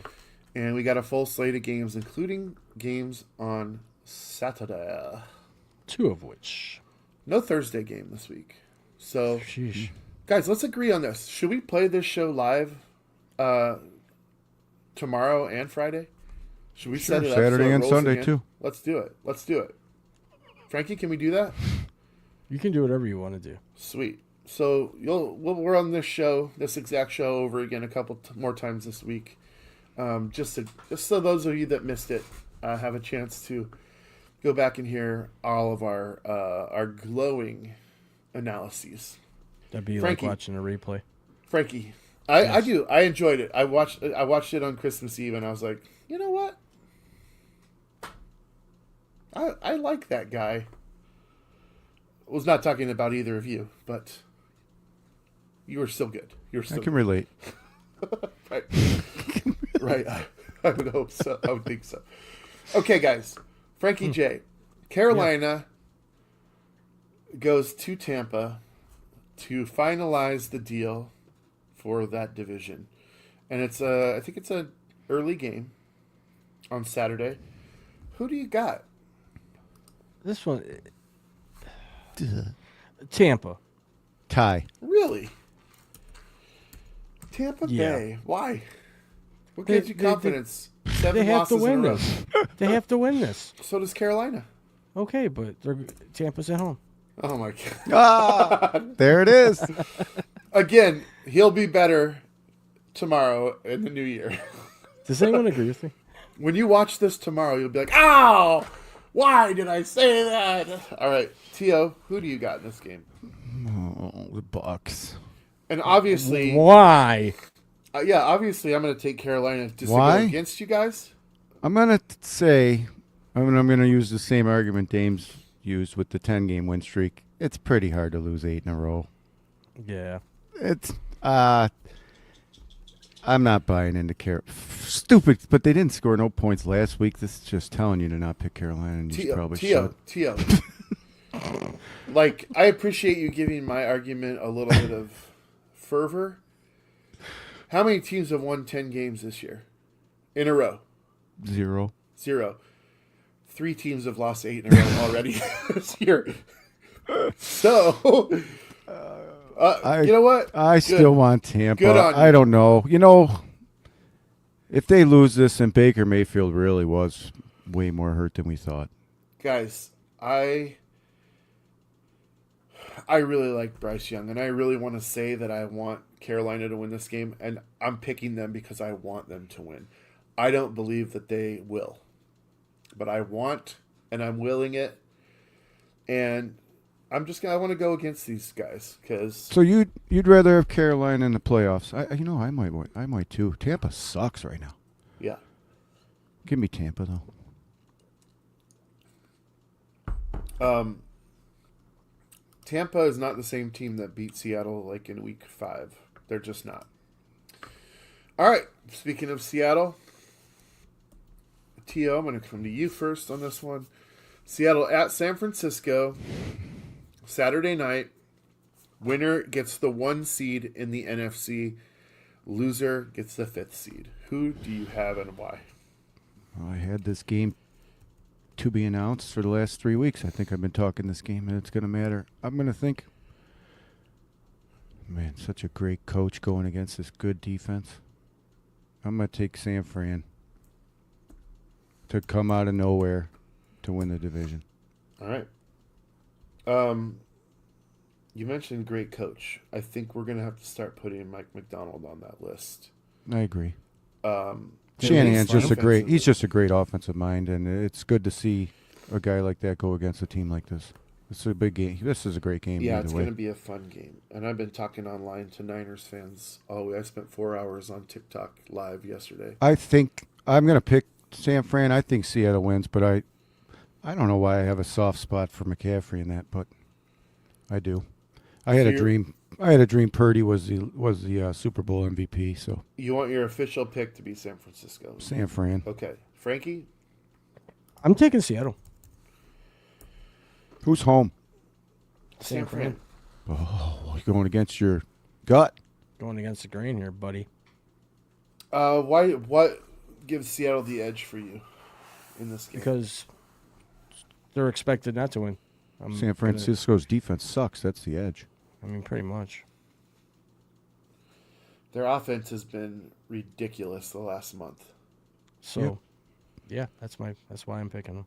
And we got a full slate of games, including games on Saturday. 2 of which. No Thursday game this week. So, Sheesh. guys, let's agree on this. Should we play this show live tomorrow and Friday? Should we set it up Saturday so it and rolls Sunday again? too. Let's do it. Frankie, can we do that? You can do whatever you want to do. Sweet. So we're on this exact show over again a couple more times this week. Just so those of you that missed it have a chance to go back and hear all of our glowing analyses. That'd be Frankie. like watching a replay. Frankie, I do. I enjoyed it. I watched it on Christmas Eve, and I was like, you know what? I like that guy. I was not talking about either of you, but you were still good. I can relate. Right. Right. I would hope so. I would think so. Okay, guys. Frankie J. Carolina goes to Tampa to finalize the deal for that division. And I think it's an early game on Saturday. Who do you got? This one. Tampa. Tie. Really? Tampa Yeah. Bay. Why? What gives you they- confidence? They Seven have to losses in a win row. this. They have to win this. So does Carolina. Okay, but Tampa's at home. Oh my god. Ah, there it is. Again, he'll be better tomorrow in the new year. Does anyone agree with me? When you watch this tomorrow, you'll be like, "Ow! Why did I say that?" All right, Tio, who do you got in this game? Oh, the Bucks. And obviously, Why? obviously, I'm going to take Carolina just to Why? go against you guys. I'm gonna say, I'm gonna use the same argument Dames used with the 10-game win streak. It's pretty hard to lose 8 in a row. Yeah. It's I'm not buying into Stupid, but they didn't score no points last week. This is just telling you to not pick Carolina, and you probably should. Tio. Like, I appreciate you giving my argument a little bit of fervor. How many teams have won 10 games this year? In a row? 0. 0. 3 teams have lost 8 in a row already this year. So, you know what? I still want Tampa. Good on you. I don't know. You know, if they lose this, and Baker Mayfield really was way more hurt than we thought. Guys, I really like Bryce Young, and I really want to say that I want Carolina to win this game, and I'm picking them because I want them to win. I don't believe that they will, but I want, and I'm willing it, and I want to go against these guys because. So you'd rather have Carolina in the playoffs? I might too. Tampa sucks right now. Yeah. Give me Tampa though. Tampa is not the same team that beat Seattle like in week 5. They're just not. All right. Speaking of Seattle, Tio, I'm going to come to you first on this one. Seattle at San Francisco, Saturday night. Winner gets the 1 seed in the NFC. Loser gets the 5th seed. Who do you have and why? I had this game to be announced for the last 3 weeks. I think I've been talking this game, and it's going to matter. I'm going to think, man, such a great coach going against this good defense. I'm going to take San Fran to come out of nowhere to win the division. All right. You mentioned great coach. I think we're gonna have to start putting Mike McDonald on that list. I agree. Um, Shanahan's just a great. defensively. He's just a great offensive mind, and it's good to see a guy like that go against a team like this. It's a big game. This is a great game. Yeah, either it's way. going to be a fun game. And I've been talking online to Niners fans. Oh, I spent 4 hours on TikTok live yesterday. I think I'm going to pick San Fran. I think Seattle wins, but I don't know why I have a soft spot for McCaffrey in that, but I do. I had a dream. I had a dream. Purdy was the Super Bowl MVP. So You want your official pick to be San Francisco. San Fran. Okay. Frankie? I'm taking Seattle. Who's home? San Fran. Oh, you're going against your gut. Going against the grain here, buddy. What gives Seattle the edge for you in this game? Because they're expected not to win. San Francisco's defense sucks. That's the edge. Pretty much. Their offense has been ridiculous the last month. So, yeah, that's why I'm picking them.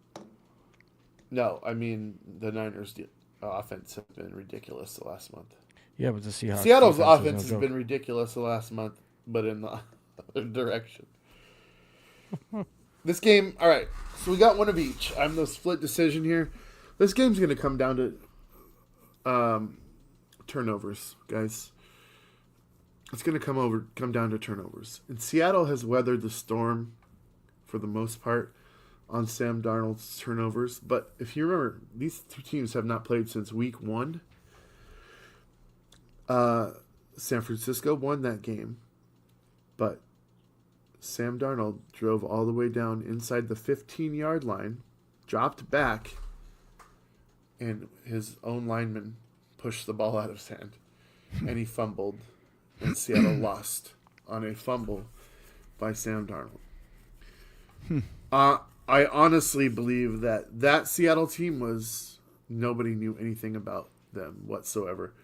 No, I mean the Niners' offense has been ridiculous the last month. Yeah, but the Seahawks. Seattle's defense offense is has no been joke. ridiculous the last month, but in the other direction. This game, all right. So we got one of each. I'm the split decision here. This game's going to come down to turnovers, guys. It's going to come down to turnovers. And Seattle has weathered the storm for the most part on Sam Darnold's turnovers. But if you remember, these two teams have not played since week 1. San Francisco won that game, but Sam Darnold drove all the way down inside the 15-yard line, dropped back, and his own lineman pushed the ball out of his hand, and he fumbled, and Seattle lost on a fumble by Sam Darnold. I honestly believe that Seattle team was, nobody knew anything about them whatsoever.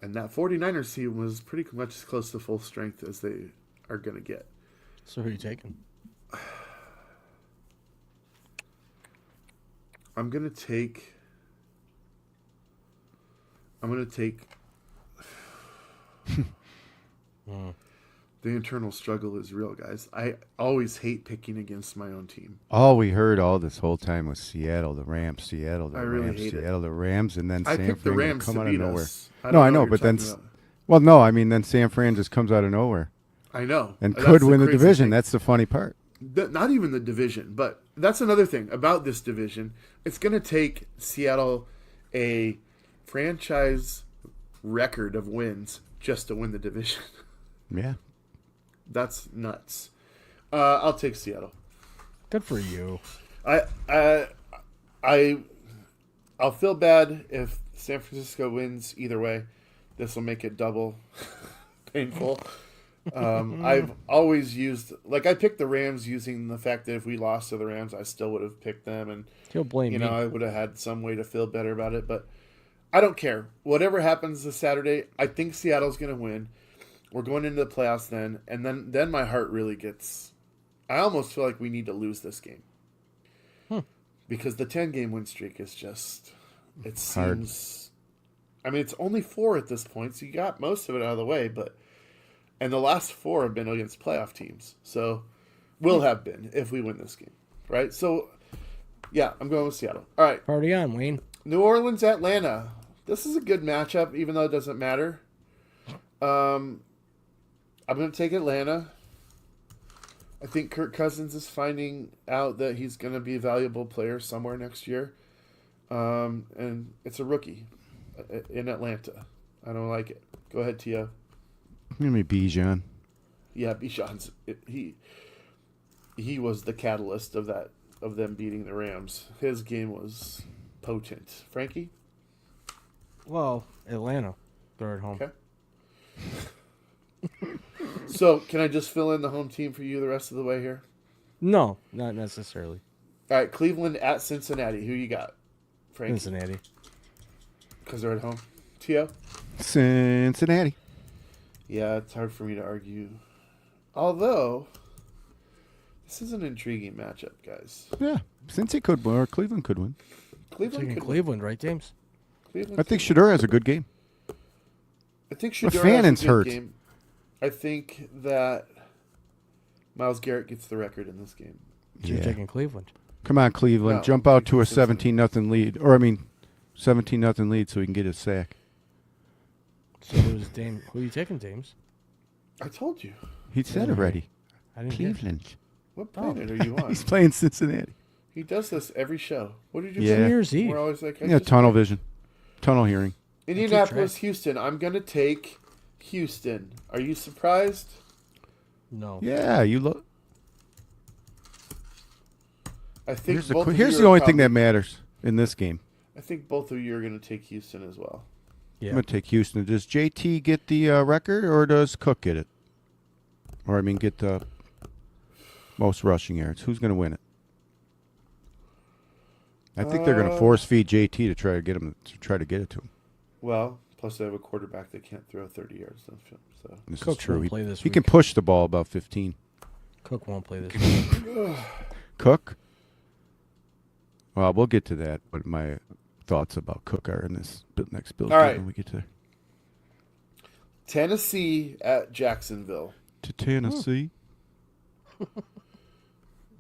And that 49ers team was pretty much as close to full strength as they are going to get. So who are you taking? I'm going to take the internal struggle is real, guys. I always hate picking against my own team. All we heard all this whole time was Seattle, the Rams, Seattle, the I really Rams, hate it. Seattle, the Rams, and then I San picked the Fran would Rams come to out of beat nowhere. us. No, I don't know, what but you're then, talking about. well, no, I mean then San Fran just comes out of nowhere I know. and That's could win the crazy division. thing. That's the funny part. Not even the division, but that's another thing about this division. It's going to take Seattle a franchise record of wins just to win the division. Yeah. That's nuts. I'll take Seattle. Good for you. I'll feel bad if San Francisco wins either way. This will make it double painful. I've always used, I picked the Rams using the fact that if we lost to the Rams, I still would have picked them, and He'll blame me. I would have had some way to feel better about it. But I don't care. Whatever happens this Saturday, I think Seattle's going to win. We're going into the playoffs then, and then my heart really gets. I almost feel like we need to lose this game because the 10-game win streak is just. It seems. Hard. It's only 4 at this point, so you got most of it out of the way, and the last 4 have been against playoff teams, so will have been if we win this game, right? So, yeah, I'm going with Seattle. All right, Party on, Wayne. New Orleans, Atlanta. This is a good matchup, even though it doesn't matter. I'm going to take Atlanta. I think Kirk Cousins is finding out that he's going to be a valuable player somewhere next year. And it's a rookie in Atlanta. I don't like it. Go ahead, Tio. Give me Bijan. Yeah, Bijan's he was the catalyst of them beating the Rams. His game was potent. Frankie? Well, Atlanta. They're at home. Okay. So, can I just fill in the home team for you the rest of the way here? No, not necessarily. All right, Cleveland at Cincinnati. Who you got, Frankie? Cincinnati. Because they're at home. Tio? Cincinnati. Yeah, it's hard for me to argue. Although, this is an intriguing matchup, guys. Yeah. Cincy could win, or Cleveland could win. Cleveland Taking could Cleveland, right, James? Cleveland. I think Shedeur has a good game. I think Shedeur Fannon's has a good hurt. game. I think that Myles Garrett gets the record in this game. You're taking Cleveland. Come on, Cleveland. No, Jump out to a Cincinnati. 17-0 lead. Or, 17-0 lead so he can get a sack. So who's Dame? Who are you taking, Dames? I told you. He said already. I didn't hear. Cleveland. What planet are you on? He's playing Cincinnati. He does this every show. What did you Yeah. say? New Year's Eve. We're always like, Yeah, tunnel vision. Tunnel hearing. Indianapolis, Houston. I'm going to take Houston. Are you surprised? No. Yeah, you look. I think Here's both of here's you the are only thing probably- that matters in this game. I think both of you are going to take Houston as well. Yeah. I'm going to take Houston. Does JT get the record or does Cook get it? Or, get the most rushing yards. Who's going to win it? I think they're going to force feed JT to try to get it to him. Well, plus they have a quarterback that can't throw 30 yards downfield. So This Cook is true. won't He, play this he can week. push the ball about 15. Cook won't play this week. Cook? Well, we'll get to that. What my thoughts about Cook are in this next Bills All game right. when we get to there. Tennessee at Jacksonville. To Tennessee.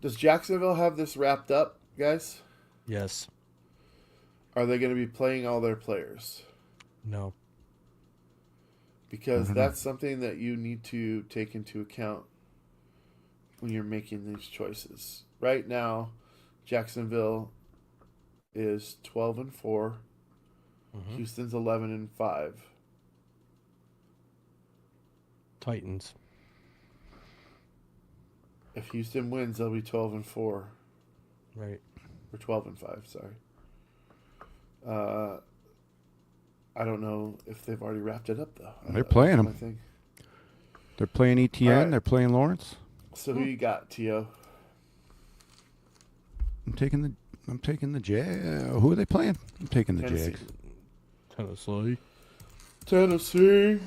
Does Jacksonville have this wrapped up, guys? Yes. Are they going to be playing all their players? No. Because that's something that you need to take into account when you're making these choices. Right now, Jacksonville is 12-4. Houston's 11-5. Titans. If Houston wins, they'll be 12-4 Right. or 12-5. Sorry. I don't know if they've already wrapped it up though. They're playing That's them. my thing. They're playing ETN. All right. They're playing Lawrence. So who you got, T.O.? I'm taking the Jag. Who are they playing? I'm taking the Tennessee. Jags. Tennessee. Tennessee.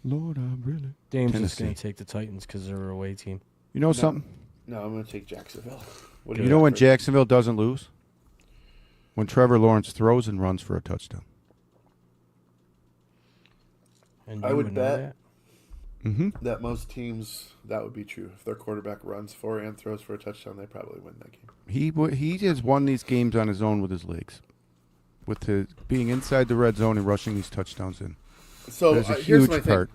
Lord, I'm really. Dame's just Tennessee. going to take the Titans because they're a away team. You know something? No, I'm going to take Jacksonville. What do You know got when for- Jacksonville doesn't lose? When Trevor Lawrence throws and runs for a touchdown. And I you would know bet that? Mm-hmm. that most teams, that would be true. If their quarterback runs for and throws for a touchdown, they probably win that game. He has won these games on his own with his legs. With his being inside the red zone and rushing these touchdowns in. So There's a here's huge my thing. part.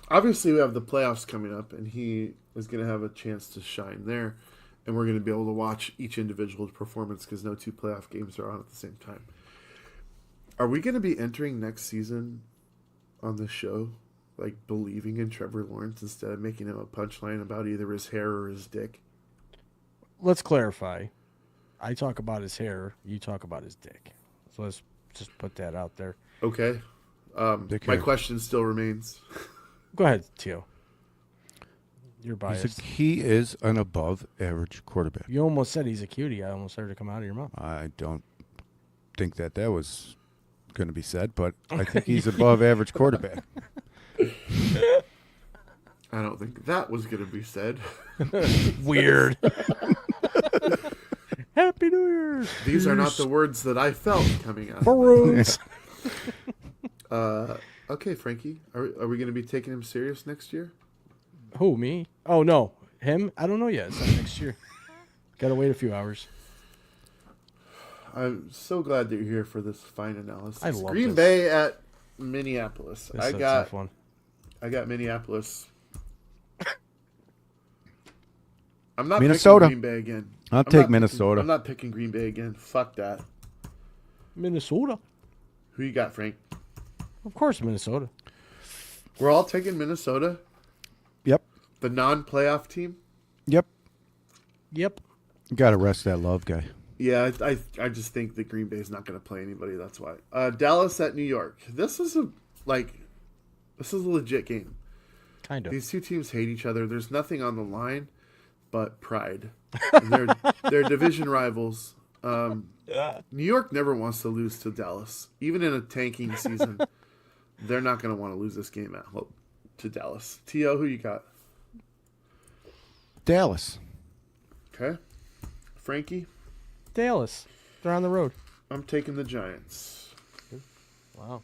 Obviously, we have the playoffs coming up, and he is going to have a chance to shine there. And we're going to be able to watch each individual performance because no two playoff games are on at the same time. Are we going to be entering next season on the show, like believing in Trevor Lawrence instead of making him a punchline about either his hair or his dick? Let's clarify. I talk about his hair. You talk about his dick. So let's just put that out there. Okay. Dick My hair. question still remains. Go ahead, Tio. You're biased. He is an above average quarterback. You almost said he's a cutie. I almost heard it come out of your mouth. I don't think that was going to be said, but I think he's above average quarterback. I don't think that was going to be said. Weird. Happy New Year. These are not the words that I felt coming out. Balloons. Okay, Frankie. Are we going to be taking him serious next year? Who, me? Oh, no. Him? I don't know yet. It's not next year. Got to wait a few hours. I'm so glad that you're here for this fine analysis. I love Green this. Bay at Minneapolis. This I is a got tough one. Minneapolis. I'm not Minnesota. picking Green Bay again. I'll I'm take not picking- Minnesota. I'm not picking Green Bay again. Fuck that. Minnesota. Who you got, Frank? Of course, Minnesota. We're all taking Minnesota, Yep. the non-playoff team. Yep. Yep. Got to rest that love guy. Yeah, I just think that Green Bay's not going to play anybody. That's why. Dallas at New York. This is a legit game. Kind of. These two teams hate each other. There's nothing on the line but pride. And they're division rivals. New York never wants to lose to Dallas, even in a tanking season. They're not going to want to lose this game at home to Dallas. T.O., who you got? Dallas. Okay. Frankie, Dallas. They're on the road. I'm taking the Giants. Wow.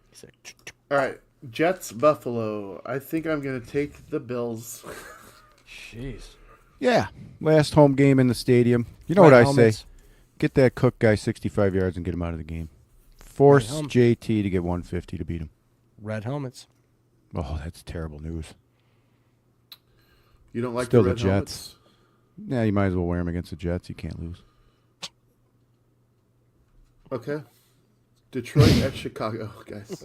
He's like, All right, Jets Buffalo. I think I'm gonna take the Bills. jeez. Yeah, last home game in the stadium. You know what I say? Get that Cook guy 65 yards and get him out of the game. Force JT to get 150 to beat him. Red helmets. Oh, that's terrible news. You don't like Still the red the Jets. helmets? Yeah, you might as well wear them against the Jets. You can't lose. Okay. Detroit at Chicago, guys.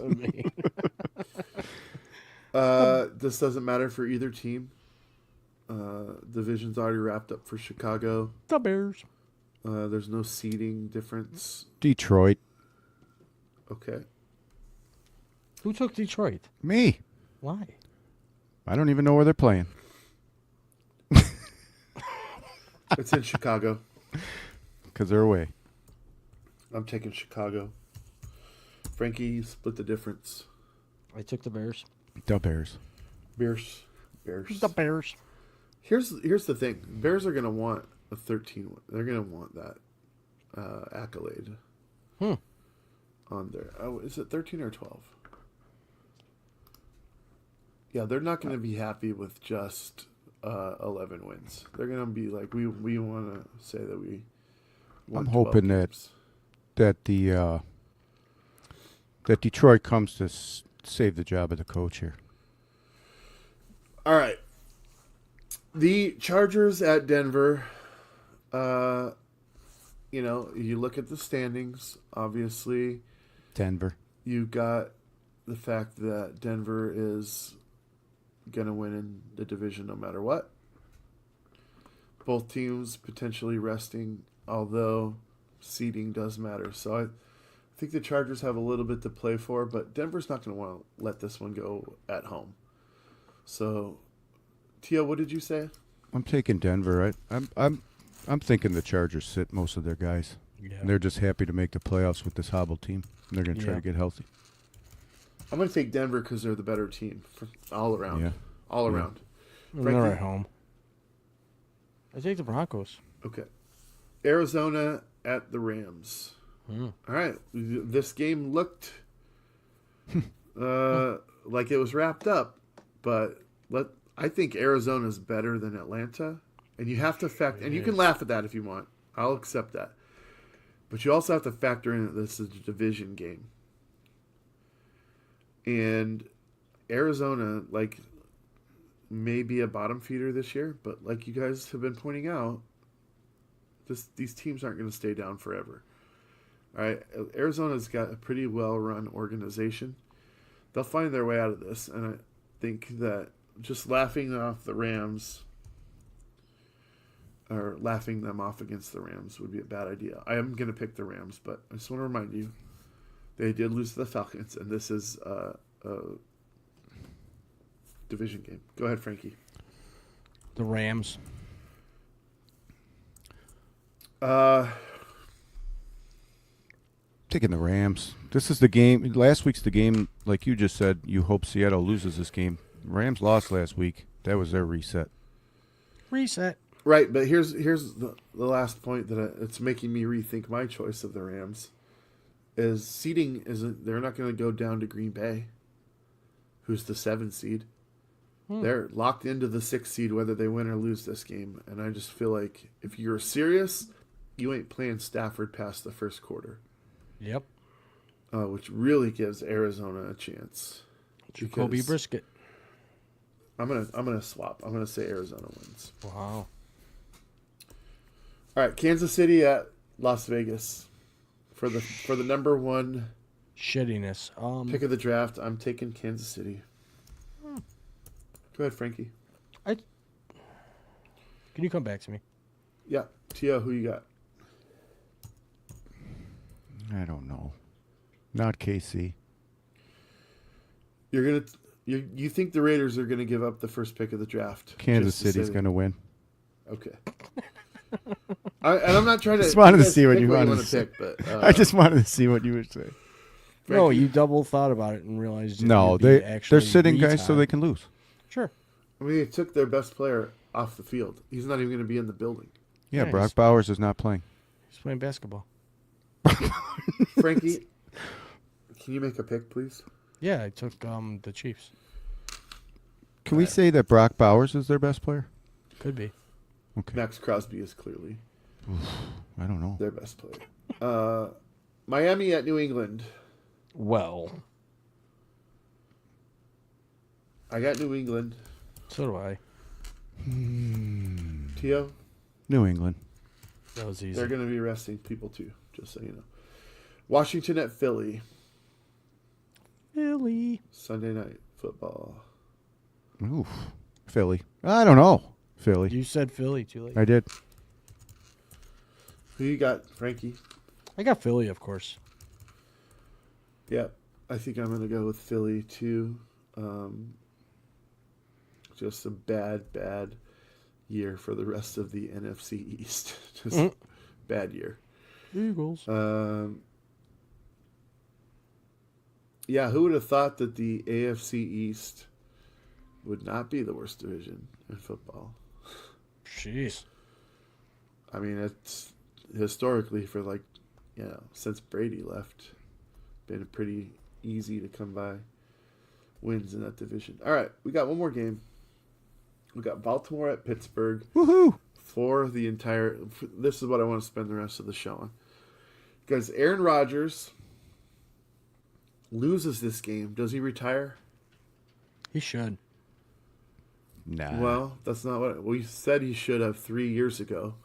This doesn't matter for either team. Division's already wrapped up for Chicago. The Bears. There's no seeding difference. Detroit. Okay. Who took Detroit? Me. Why? I don't even know where they're playing. It's in Chicago. Because they're away. I'm taking Chicago. Frankie, you split the difference. I took the Bears. The Bears. Bears. The Bears. Here's the thing. Bears are going to want a 13. They're going to want that accolade on there. Oh, is it 13 or 12? Yeah, they're not going to be happy with just 11 wins. They're going to be like, we want to say that we won. I'm hoping that Detroit comes to save the job of the coach here. All right. The Chargers at Denver. You look at the standings, obviously. Denver. You got the fact that Denver is going to win in the division no matter what. Both teams potentially resting, although seeding does matter. So I think the Chargers have a little bit to play for, but Denver's not going to want to let this one go at home. So, Tio, what did you say? I'm taking Denver. I'm thinking the Chargers sit most of their guys. Yeah. And they're just happy to make the playoffs with this hobble team. And they're going to try to get healthy. I'm going to take Denver because they're the better team all around. Yeah. All around. They're at home. I take the Broncos. Okay. Arizona at the Rams. All right. This game looked like it was wrapped up, but I think Arizona's better than Atlanta, and you have to factor. And you can laugh at that if you want. I'll accept that. But you also have to factor in that this is a division game. And Arizona, may be a bottom feeder this year, but like you guys have been pointing out, these teams aren't going to stay down forever. All right, Arizona's got a pretty well-run organization. They'll find their way out of this, and I think that just laughing off the Rams or laughing them off against the Rams would be a bad idea. I am going to pick the Rams, but I just want to remind you, they did lose to the Falcons, and this is a division game. Go ahead, Frankie. The Rams. Taking the Rams. This is the game. Last week's the game, like you just said, you hope Seattle loses this game. Rams lost last week. That was their reset. Right, but here's the last point that it's making me rethink my choice of the Rams. Is seeding isn't they're not going to go down to Green Bay, who's the 7 seed. They're locked into the 6 seed whether they win or lose this game, and I just feel like if you're serious, you ain't playing Stafford past the first quarter. Yep. Which really gives Arizona a chance. Jacoby Brisket. I'm gonna swap. I'm gonna say Arizona wins. Wow. All right, Kansas City at Las Vegas for the number 1 shittiness. Pick of the draft. I'm taking Kansas City. Go ahead, Frankie. Can you come back to me? Yeah, Tio, who you got? I don't know. Not KC. You think the Raiders are gonna give up the first pick of the draft? Kansas City's gonna win. Okay. I'm not trying to. Just wanted to see what you wanted to say. Pick, but I just wanted to see what you would say. No, you double thought about it and realized. No, they're sitting guys so they can lose. Sure. I mean, they took their best player off the field. He's not even going to be in the building. Yeah, Brock Bowers is not playing. He's playing basketball. Frankie, can you make a pick, please? Yeah, I took the Chiefs. Can we say that Brock Bowers is their best player? Could be. Okay. Max Crosby is clearly I don't know. their best player. Miami at New England. Well, I got New England. so do I. Tio, New England. That was easy. they're going to be arresting people too, just so you know. Washington at Philly. Philly. Sunday night football. Oof. Philly. I don't know. Philly. You said Philly too late. I did. Who you got, Frankie? I got Philly, of course. Yep. I think I'm going to go with Philly too. Just a bad year for the rest of the NFC East. Just bad year. Eagles. Yeah, who would have thought that the AFC East would not be the worst division in football? Jeez. I mean, it's historically since Brady left, been pretty easy to come by wins in that division. All right, we got one more game. We got Baltimore at Pittsburgh. Woohoo! This is what I want to spend the rest of the show on. Because Aaron Rodgers loses this game. Does he retire? He should. Nah. Well, that's not what we said he should have 3 years ago.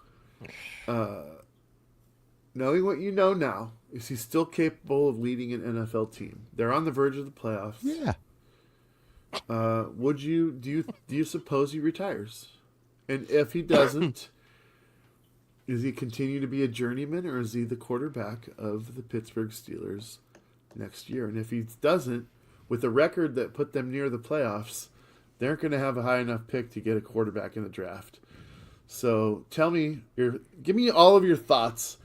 Knowing what you know now, is he still capable of leading an NFL team? They're on the verge of the playoffs. Yeah. Do you suppose he retires? And if he doesn't, does he continue to be a journeyman, or is he the quarterback of the Pittsburgh Steelers next year? And if he doesn't, with a record that put them near the playoffs, they aren't going to have a high enough pick to get a quarterback in the draft. So give me all of your thoughts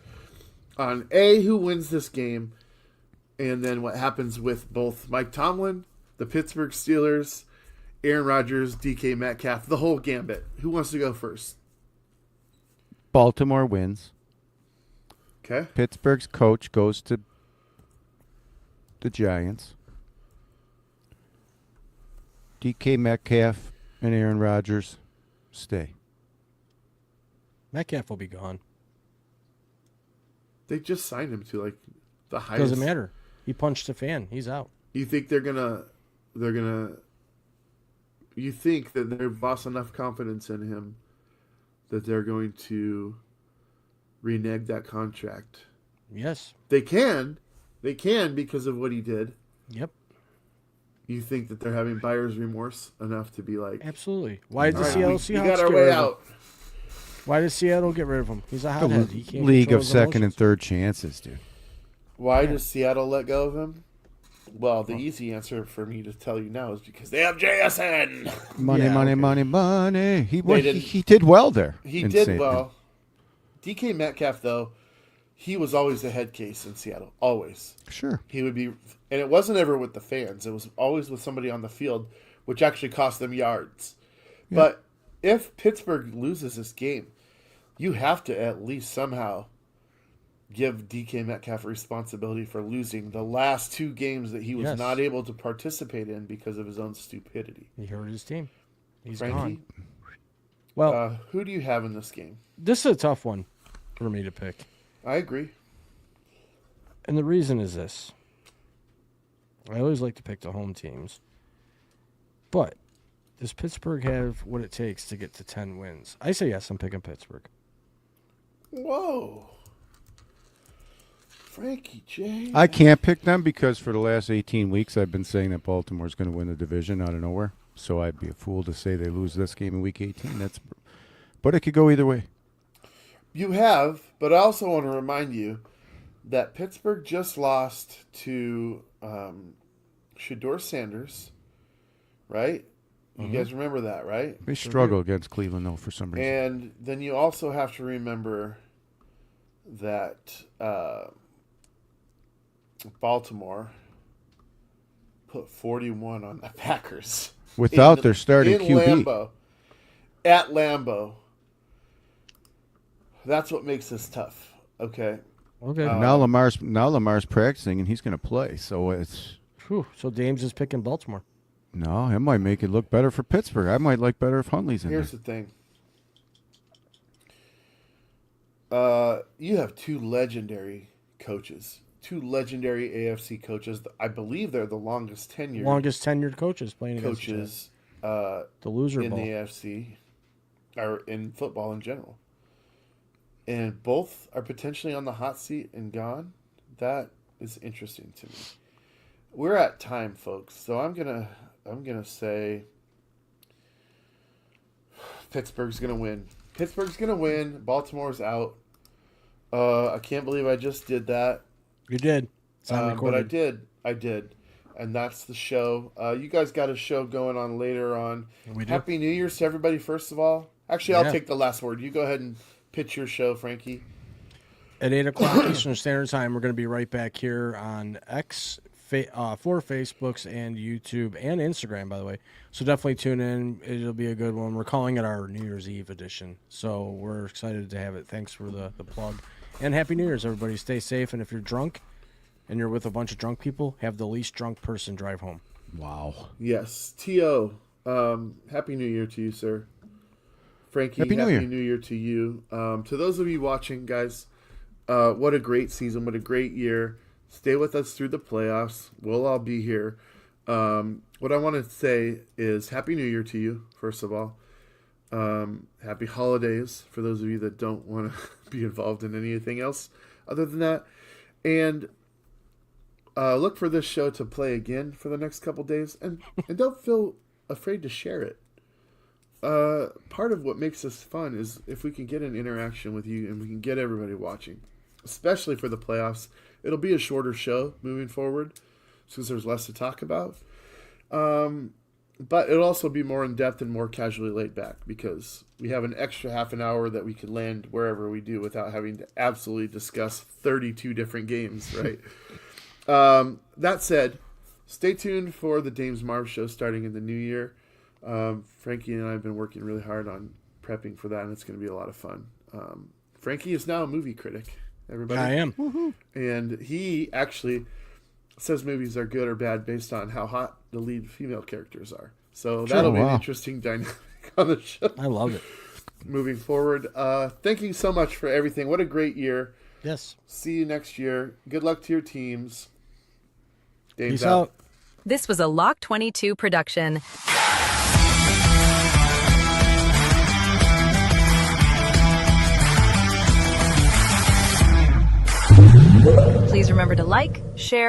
on who wins this game, and then what happens with both Mike Tomlin, the Pittsburgh Steelers, Aaron Rodgers, DK Metcalf, the whole gambit. Who wants to go first? Baltimore wins. Okay. Pittsburgh's coach goes to the Giants. DK Metcalf and Aaron Rodgers stay. Metcalf will be gone. They just signed him to the highest. Doesn't matter. He punched a fan. He's out. You think you think that they've lost enough confidence in him that they're going to renege that contract? Yes. They can because of what he did. Yep. You think that they're having buyer's remorse enough to be like, Absolutely. Why did the all right, Seattle we Seahawks got our get way rid of him? out? Why did Seattle get rid of him? He's a The hothead. He can't league control of his second and emotions. third chances, dude. Why does Seattle let go of him? Well, the easy answer for me to tell you now is because they have JSN. Money, Yeah, money, okay. money, money. He didn't- did well there. He in did St. well. DK Metcalf, though, he was always a head case in Seattle. Always. Sure. He would be, and it wasn't ever with the fans. It was always with somebody on the field, which actually cost them yards. Yeah. But if Pittsburgh loses this game, you have to at least somehow give DK Metcalf responsibility for losing the last 2 games that he was Yes. not able to participate in because of his own stupidity. He hurt his team. He's Frankie, gone. Well, who do you have in this game? this is a tough one for me to pick. I agree. And the reason is this. I always like to pick the home teams. But does Pittsburgh have what it takes to get to 10 wins? I say yes, I'm picking Pittsburgh. Whoa. Frankie J. I can't pick them because for the last 18 weeks I've been saying that Baltimore's going to win the division out of nowhere. So I'd be a fool to say they lose this game in Week 18. But it could go either way. You have, but I also want to remind you that Pittsburgh just lost to Shedeur Sanders, right? You guys remember that, right? They struggle against Cleveland, though, for some reason. And then you also have to remember that Baltimore put 41 on the Packers. Without their starting in QB. Lambeau. At Lambeau. That's what makes this tough, okay? Okay. Now Lamar's practicing and he's going to play. So it's Whew. So Dames is picking Baltimore. no, it might make it look better for Pittsburgh. I might like better if Huntley's in Here's there. the thing. You have two legendary coaches, two legendary AFC coaches. I believe they're the longest tenured coaches playing against each coaches other. The loser in ball. the AFC, or in football in general. And both are potentially on the hot seat and gone. That is interesting to me. We're at time, folks. So I'm gonna say Pittsburgh's gonna win. Pittsburgh's gonna win. Baltimore's out. I can't believe I just did that. You did. It's on But recorded. I did. And that's the show. You guys got a show going on later on. We do. Happy New Year's to everybody, first of all. Actually, I'll Yeah. take the last word. You go ahead and pitch your show, Frankie. At 8 o'clock Eastern Standard Time, we're going to be right back here on X, for Facebooks and YouTube and Instagram, by the way. So definitely tune in. It'll be a good one. We're calling it our New Year's Eve edition. So we're excited to have it. Thanks for the plug. And Happy New Year's, everybody. Stay safe. And if you're drunk and you're with a bunch of drunk people, have the least drunk person drive home. Wow. Yes. T.O., Happy New Year to you, sir. Frankie, Happy New Year. To you. To those of you watching, guys, what a great season. What a great year. Stay with us through the playoffs. We'll all be here. What I want to say is Happy New Year to you, first of all. Happy holidays for those of you that don't want to be involved in anything else other than that. And look for this show to play again for the next couple days. And don't feel afraid to share it. Part of what makes this fun is if we can get an interaction with you and we can get everybody watching, especially for the playoffs. It'll be a shorter show moving forward since there's less to talk about. But it'll also be more in-depth and more casually laid back because we have an extra half an hour that we could land wherever we do without having to absolutely discuss 32 different games, right? That said, stay tuned for the Dames Marv show starting in the new year. Frankie and I have been working really hard on prepping for that, and it's going to be a lot of fun. Frankie is now a movie critic, everybody. I am. Woohoo. And he actually says movies are good or bad based on how hot the lead female characters are. So that'll be an wow. interesting dynamic on the show I love it. moving forward. Thank you so much for everything. What a great year. Yes. See you next year. Good luck to your teams. Dame's Peace out. This was a Lock 22 production. Please remember to like, share,